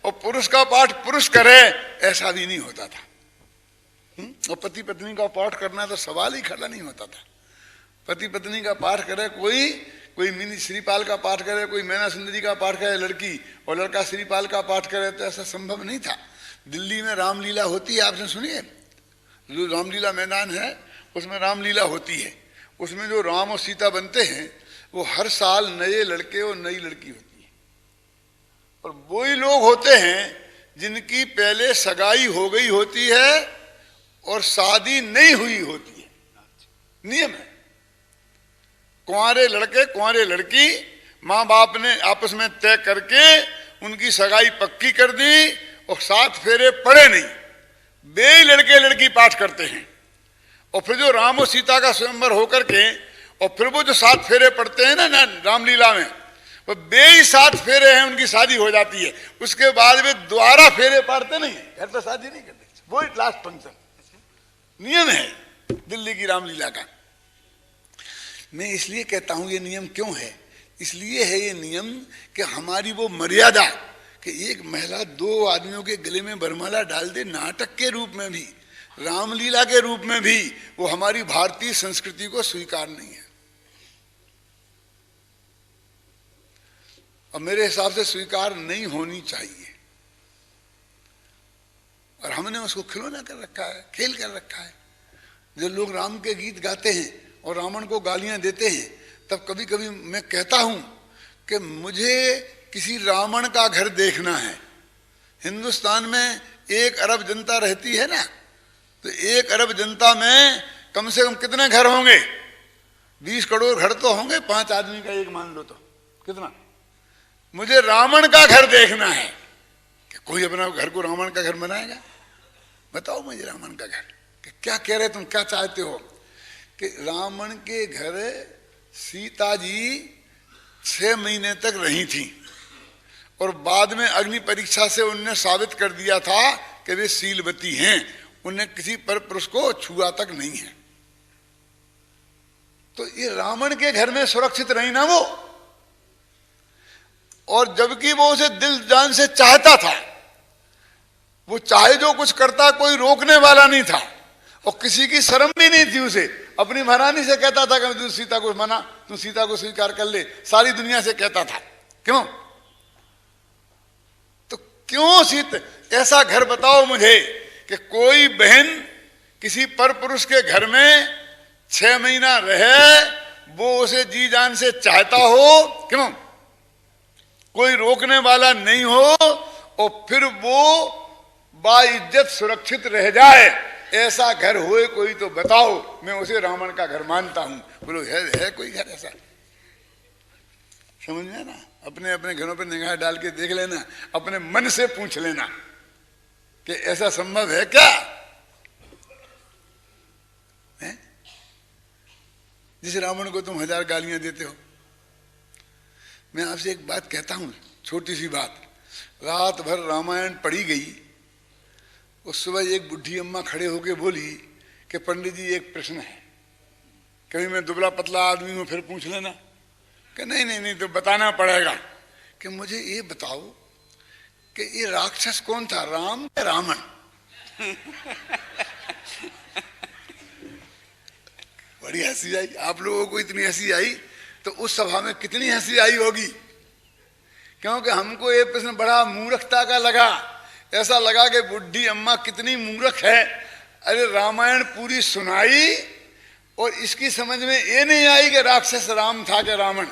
और पुरुष का पाठ पुरुष करे, ऐसा भी नहीं होता था। और पति पत्नी का पाठ करना तो सवाल ही खड़ा नहीं होता था। पति पत्नी का पाठ करे कोई मिनी श्रीपाल का पाठ करे, कोई मैना सुंदरी का पाठ करे लड़की, और लड़का श्रीपाल का पाठ करे, तो ऐसा संभव नहीं था। दिल्ली में रामलीला होती है, आपने सुनी है? जो रामलीला मैदान है उसमें रामलीला होती है। उसमें जो राम और सीता बनते हैं वो हर साल नए लड़के और नई लड़की होती है, और वही लोग होते हैं जिनकी पहले सगाई हो गई होती है और शादी नहीं हुई होती है। नियम है, कुंवारे लड़के कुंवारे लड़की माँ बाप ने आपस में तय करके उनकी सगाई पक्की कर दी, और 7 फेरे पड़े नहीं, बे लड़के लड़की पाठ करते हैं। और फिर जो राम और सीता का स्वयंवर होकर के, और फिर वो जो 7 फेरे पड़ते हैं ना रामलीला में, वो बे ही 7 फेरे हैं, उनकी शादी हो जाती है। उसके बाद वे दोबारा फेरे पाड़ते नहीं, घर पर शादी नहीं करते, वो लास्ट फंक्शन। नियम है दिल्ली की रामलीला का। मैं इसलिए कहता हूं ये नियम क्यों है, इसलिए है ये नियम कि हमारी वो मर्यादा कि एक महिला 2 आदमियों के गले में बरमाला डाल दे, नाटक के रूप में भी, रामलीला के रूप में भी, वो हमारी भारतीय संस्कृति को स्वीकार नहीं है, और मेरे हिसाब से स्वीकार नहीं होनी चाहिए। और हमने उसको खिलौना कर रखा है, खेल कर रखा है। जब लोग राम के गीत गाते हैं और रावण को गालियां देते हैं, तब कभी कभी मैं कहता हूं कि मुझे किसी रावण का घर देखना है। हिंदुस्तान में 1 अरब जनता रहती है ना, तो 1 अरब जनता में कम से कम कितने घर होंगे? 20 करोड़ घर तो होंगे, 5 आदमी का एक मान लो तो कितना। मुझे रावण का घर देखना है कि कोई अपना घर को रावण का घर बनाएगा? बताओ मुझे रावण का घर कि क्या कह रहे, तुम क्या चाहते हो? कि रावण के घर सीता जी 6 महीने तक रही थी, और बाद में अग्नि परीक्षा से उनने साबित कर दिया था कि वे शीलवती हैं, उन्हें किसी पर पुरुष को छुआ तक नहीं है। तो ये रावण के घर में सुरक्षित रही ना वो, और जबकि वो उसे दिल जान से चाहता था, वो चाहे जो कुछ करता कोई रोकने वाला नहीं था, और किसी की शर्म भी नहीं थी उसे। अपनी महारानी से कहता था कि तू सीता को मना, तू सीता को स्वीकार कर ले, सारी दुनिया से कहता था। क्यों? तो क्यों सीता, ऐसा घर बताओ मुझे कि कोई बहन किसी पर पुरुष के घर में 6 महीना रहे, वो उसे जी जान से चाहता हो, क्यों? कोई रोकने वाला नहीं हो, और फिर वो बाइज्जत सुरक्षित रह जाए, ऐसा घर होए कोई तो बताओ, मैं उसे रावण का घर मानता हूं। बोलो है कोई घर ऐसा? समझ में ना? अपने अपने घरों पर निगाह डाल के देख लेना, अपने मन से पूछ लेना कि ऐसा संभव है क्या? है? जिस रावण को तुम 1000 गालियां देते हो। मैं आपसे एक बात कहता हूं, छोटी सी बात। रात भर रामायण पढ़ी गई, उस सुबह एक बुढ़ी अम्मा खड़े होके बोली कि पंडित जी एक प्रश्न है। कभी मैं दुबला पतला आदमी हूं, फिर पूछ लेना। कि नहीं तो बताना पड़ेगा। कि मुझे ये बताओ कि ये राक्षस कौन था, राम या रावण? बड़ी हंसी आई। आप लोगों को इतनी हंसी आई तो उस सभा में कितनी हंसी आई होगी, क्योंकि हमको ये प्रश्न बड़ा मूर्खता का लगा। ऐसा लगा कि बुढ़ी अम्मा कितनी मूर्ख है। अरे रामायण पूरी सुनाई और इसकी समझ में ये नहीं आई कि राक्षस राम था कि रावण।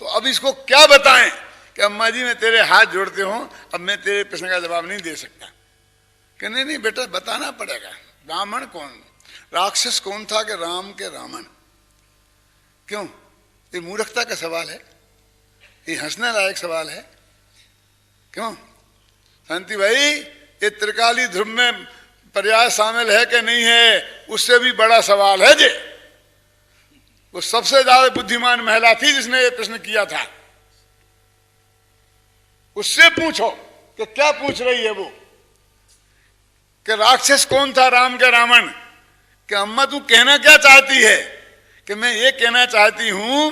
तो अब इसको क्या बताएं कि अम्मा जी मैं तेरे हाथ जोड़ते हूं, अब मैं तेरे प्रश्न का जवाब नहीं दे सकता। कि नहीं बेटा बताना पड़ेगा, रावण कौन, राक्षस कौन था कि राम के रावण? क्यों? ये मूर्खता का सवाल है, ये हंसने लायक सवाल है। क्यों शांति भाई? ये त्रिकाली ध्रुव में पर्याय शामिल है कि नहीं है, उससे भी बड़ा सवाल है जे। वो सबसे ज्यादा बुद्धिमान महिला थी जिसने ये प्रश्न किया था, उससे पूछो कि क्या पूछ रही है वो, कि राक्षस कौन था राम के रावण? कि अम्मा तू कहना क्या चाहती है? कि मैं ये कहना चाहती हूं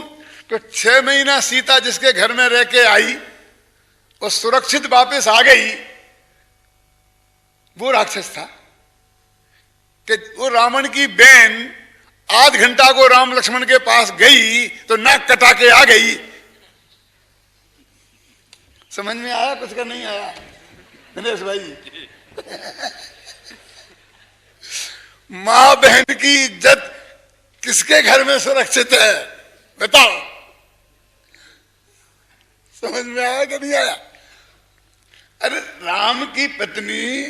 कि 6 महीना सीता जिसके घर में रह के आई और सुरक्षित वापस आ गई, वो राक्षस था। कि वो रावण की बहन आध घंटा को राम लक्ष्मण के पास गई तो नाक कटा के आ गई। समझ में आया कुछ का? नहीं आया दिनेश भाई? मां बहन की इज्जत किसके घर में सुरक्षित है बताओ? समझ में आया कि नहीं आया? अरे राम की पत्नी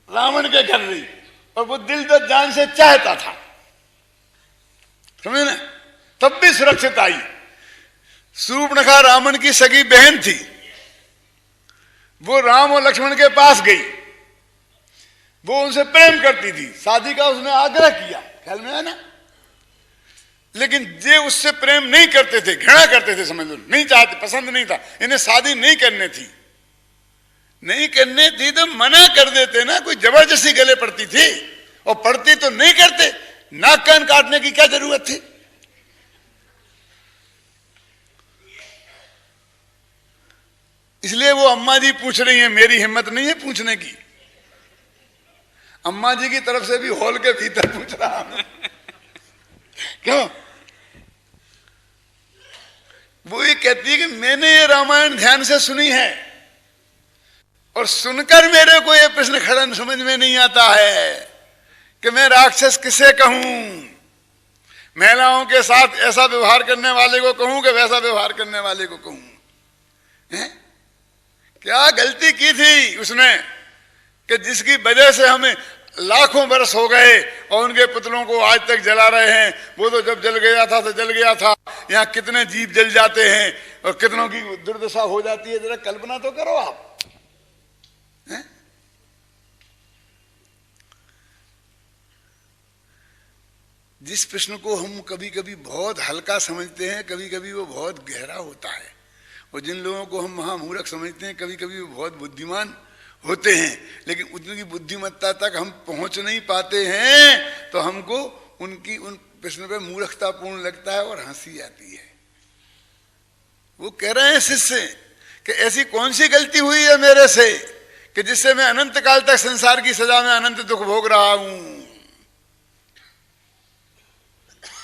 रावण के घर रही और वो दिल तो जान से चाहता था, समझे ना? तब भी सुरक्षित आई। शूर्पणखा रावण की सगी बहन थी, वो राम और लक्ष्मण के पास गई, वो उनसे प्रेम करती थी, शादी का उसने आग्रह किया, ख्याल में है ना? लेकिन जे उससे प्रेम नहीं करते थे, घृणा करते थे, समझ लो, नहीं चाहते, पसंद नहीं था, इन्हें शादी नहीं करनी थी। नहीं करने थी तो मना कर देते ना, कोई जबरदस्ती गले पड़ती थी, और पड़ती तो नहीं करते। नाक कान काटने की क्या जरूरत थी? इसलिए वो अम्मा जी पूछ रही हैं, मेरी हिम्मत नहीं है पूछने की। अम्मा जी की तरफ से भी हॉल के भीतर पूछ रहा हूं। क्यों? वो ये कहती है कि मैंने ये रामायण ध्यान से सुनी है और सुनकर मेरे को ये प्रश्न खड़ा समझ में नहीं आता है कि मैं राक्षस किसे कहूं? महिलाओं के साथ ऐसा व्यवहार करने वाले को कहूं कि वैसा व्यवहार करने वाले को कहूं? क्या गलती की थी उसने कि जिसकी वजह से हमें लाखों वर्ष हो गए और उनके पुतलों को आज तक जला रहे हैं? वो तो जब जल गया था तो जल गया था, यहाँ कितने जीव जल जाते हैं और कितनों की दुर्दशा हो जाती है, जरा कल्पना तो करो आप। जिस प्रश्न को हम कभी कभी बहुत हल्का समझते हैं, कभी कभी वो बहुत गहरा होता है, और जिन लोगों को हम महामूर्ख समझते हैं कभी कभी वो बहुत बुद्धिमान होते हैं, लेकिन उनकी बुद्धिमत्ता तक हम पहुंच नहीं पाते हैं, तो हमको उनकी प्रश्न पे मूर्खतापूर्ण लगता है और हंसी आती है। वो कह रहे हैं शिष्य कि ऐसी कौन सी गलती हुई है मेरे से कि जिससे मैं अनंत काल तक संसार की सजा में अनंत दुख भोग रहा हूं।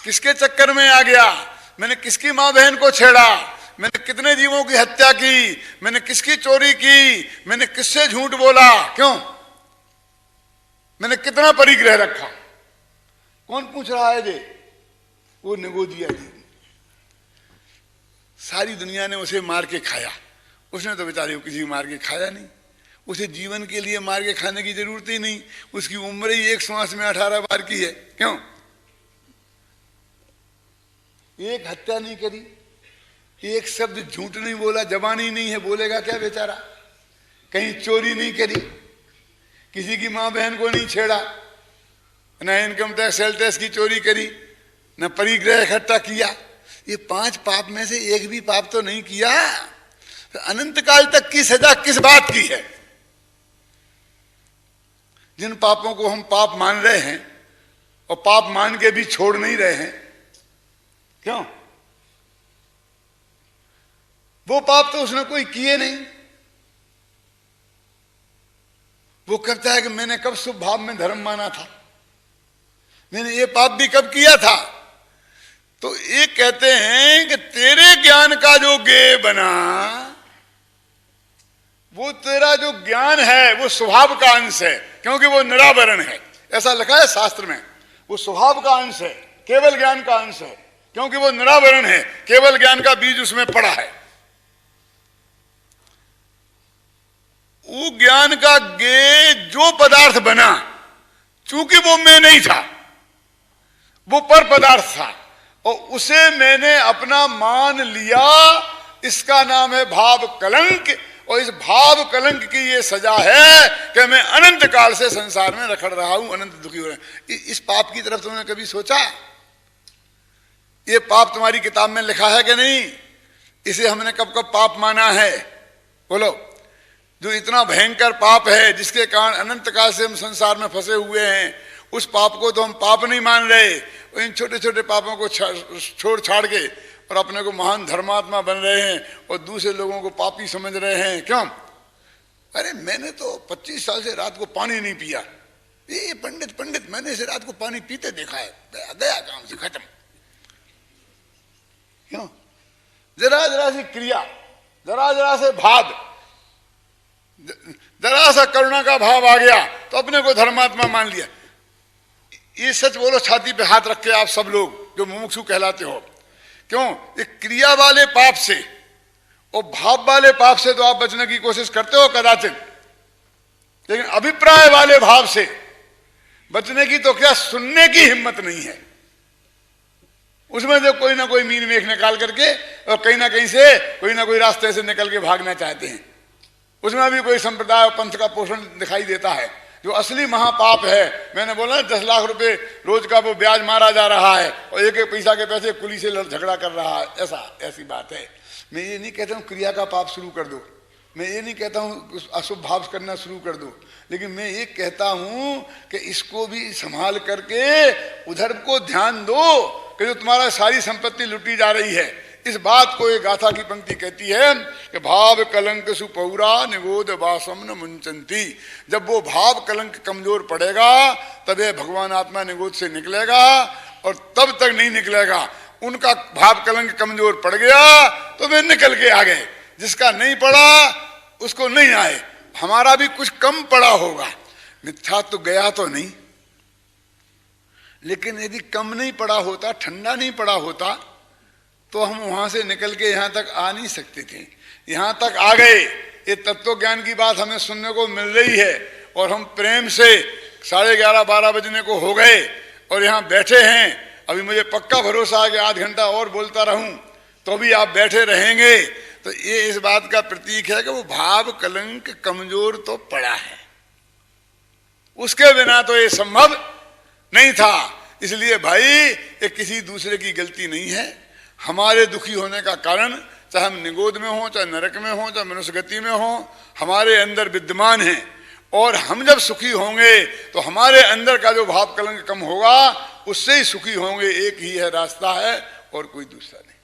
किसके चक्कर में आ गया, मैंने किसकी मां बहन को छेड़ा, मैंने कितने जीवों की हत्या की, मैंने किसकी चोरी की, मैंने किससे झूठ बोला, क्यों, मैंने कितना परिग्रह रखा। कौन पूछ रहा है ये? वो निगोदिया जी। सारी दुनिया ने उसे मार के खाया, उसने तो बेचारे को किसी मार के खाया नहीं। उसे जीवन के लिए मार के खाने की जरूरत ही नहीं, उसकी उम्र ही एक श्वास में 18 बार की है। क्यों? एक हत्या नहीं करी, एक शब्द झूठ नहीं बोला, जबान ही नहीं है, बोलेगा क्या बेचारा। कहीं चोरी नहीं करी, किसी की मां बहन को नहीं छेड़ा, न इनकम टैक्स सेल टैक्स की चोरी करी, न परिग्रह इकट्ठा किया। ये 5 पाप में से एक भी पाप तो नहीं किया। तो अनंत काल तक की सजा किस बात की है? जिन पापों को हम पाप मान रहे हैं और पाप मान के भी छोड़ नहीं रहे हैं, क्यों? वो पाप तो उसने कोई किए नहीं। वो कहता है कि मैंने कब शुभ भाव में धर्म माना था, मैंने ये पाप भी कब किया था। तो ये कहते हैं कि तेरे ज्ञान का जो गे बना, वो तेरा जो ज्ञान है वो स्वभाव का अंश है, क्योंकि वो निरावरण है। ऐसा लिखा है शास्त्र में, वो स्वभाव का अंश है, केवल ज्ञान का अंश है, क्योंकि वो निरावरण है, केवल ज्ञान का बीज उसमें पड़ा है। वो ज्ञान का गे जो पदार्थ बना, चूंकि वो मैं नहीं था, वो पर पदार्थ था और उसे मैंने अपना मान लिया, इसका नाम है भाव कलंक। और इस भाव कलंक की ये सजा है कि मैं अनंत काल से संसार में रखड़ रहा हूं, अनंत दुखी हो रहा हूं। इस पाप की तरफ तुमने कभी सोचा? ये पाप तुम्हारी किताब में लिखा है कि नहीं? इसे हमने कब कब पाप माना है? बोलो। जो इतना भयंकर पाप है, जिसके कारण अनंत काल से हम संसार में फंसे हुए हैं, उस पाप को तो हम पाप नहीं मान रहे। इन छोटे छोटे पापों को छोड़ छाड़ के और अपने को महान धर्मात्मा बन रहे हैं और दूसरे लोगों को पापी समझ रहे हैं। क्यों? अरे मैंने तो 25 साल से रात को पानी नहीं पिया। ये पंडित मैंने इसे रात को पानी पीते देखा है, गया काम से खत्म। क्यों? जरा जरा सी क्रिया, जरा जरा से भाव, जरा सा करुणा का भाव आ गया तो अपने को धर्मात्मा मान लिया। ये सच बोलो छाती पे हाथ रख के आप सब लोग जो मुमुक्षु कहलाते हो। क्यों? ये क्रिया वाले पाप से और भाव वाले पाप से तो आप बचने की कोशिश करते हो कदाचित, लेकिन अभिप्राय वाले भाव से बचने की तो क्या सुनने की हिम्मत नहीं है। उसमें तो कोई ना कोई मीन मेख निकाल करके और कहीं ना कहीं से कोई ना कोई रास्ते से निकल के भागना चाहते हैं। उसमें भी कोई संप्रदाय और पंथ का पोषण दिखाई देता है। जो असली महापाप है, मैंने बोला 10 लाख रुपए रोज का वो ब्याज मारा जा रहा है और एक एक पैसा के पैसे कुली से झगड़ा कर रहा है, ऐसी बात है। मैं ये नहीं कहता हूँ क्रिया का पाप शुरू कर दो, मैं ये नहीं कहता हूँ अशुभ भाव करना शुरू कर दो, लेकिन मैं ये कहता हूँ कि इसको भी संभाल करके उधर को ध्यान दो कि जो तुम्हारा सारी संपत्ति लुटी जा रही है। इस बात को एक गाथा की पंक्ति कहती है कि भाव कलंक सुपौरा निगोद वासम न मुंचंती। जब वो भाव कलंक कमजोर पड़ेगा तब ये भगवान आत्मा निगोद से निकलेगा और तब तक नहीं निकलेगा। उनका भाव कलंक कमजोर पड़ गया तो वे निकल के आ गए, जिसका नहीं पड़ा उसको नहीं आए। हमारा भी कुछ कम पड़ा होगा, मिथ्या तो गया तो नहीं, लेकिन यदि कम नहीं पड़ा होता, ठंडा नहीं पड़ा होता, तो हम वहां से निकल के यहां तक आ नहीं सकते थे। यहां तक आ गए, ये तत्व ज्ञान की बात हमें सुनने को मिल रही है और हम प्रेम से 11:30-12 बजने को हो गए और यहाँ बैठे हैं। अभी मुझे पक्का भरोसा है कि आध घंटा और बोलता रहूं तो भी आप बैठे रहेंगे। तो ये इस बात का प्रतीक है कि वो भाव कलंक कमजोर तो पड़ा है, उसके बिना तो ये संभव नहीं था। इसलिए भाई ये किसी दूसरे की गलती नहीं है। हमारे दुखी होने का कारण चाहे हम निगोद में हो, चाहे नरक में हो, चाहे मनुष्य गति में हो, हमारे अंदर विद्यमान है। और हम जब सुखी होंगे तो हमारे अंदर का जो भाव कलंक कम होगा, उससे ही सुखी होंगे। एक ही है रास्ता है और कोई दूसरा नहीं।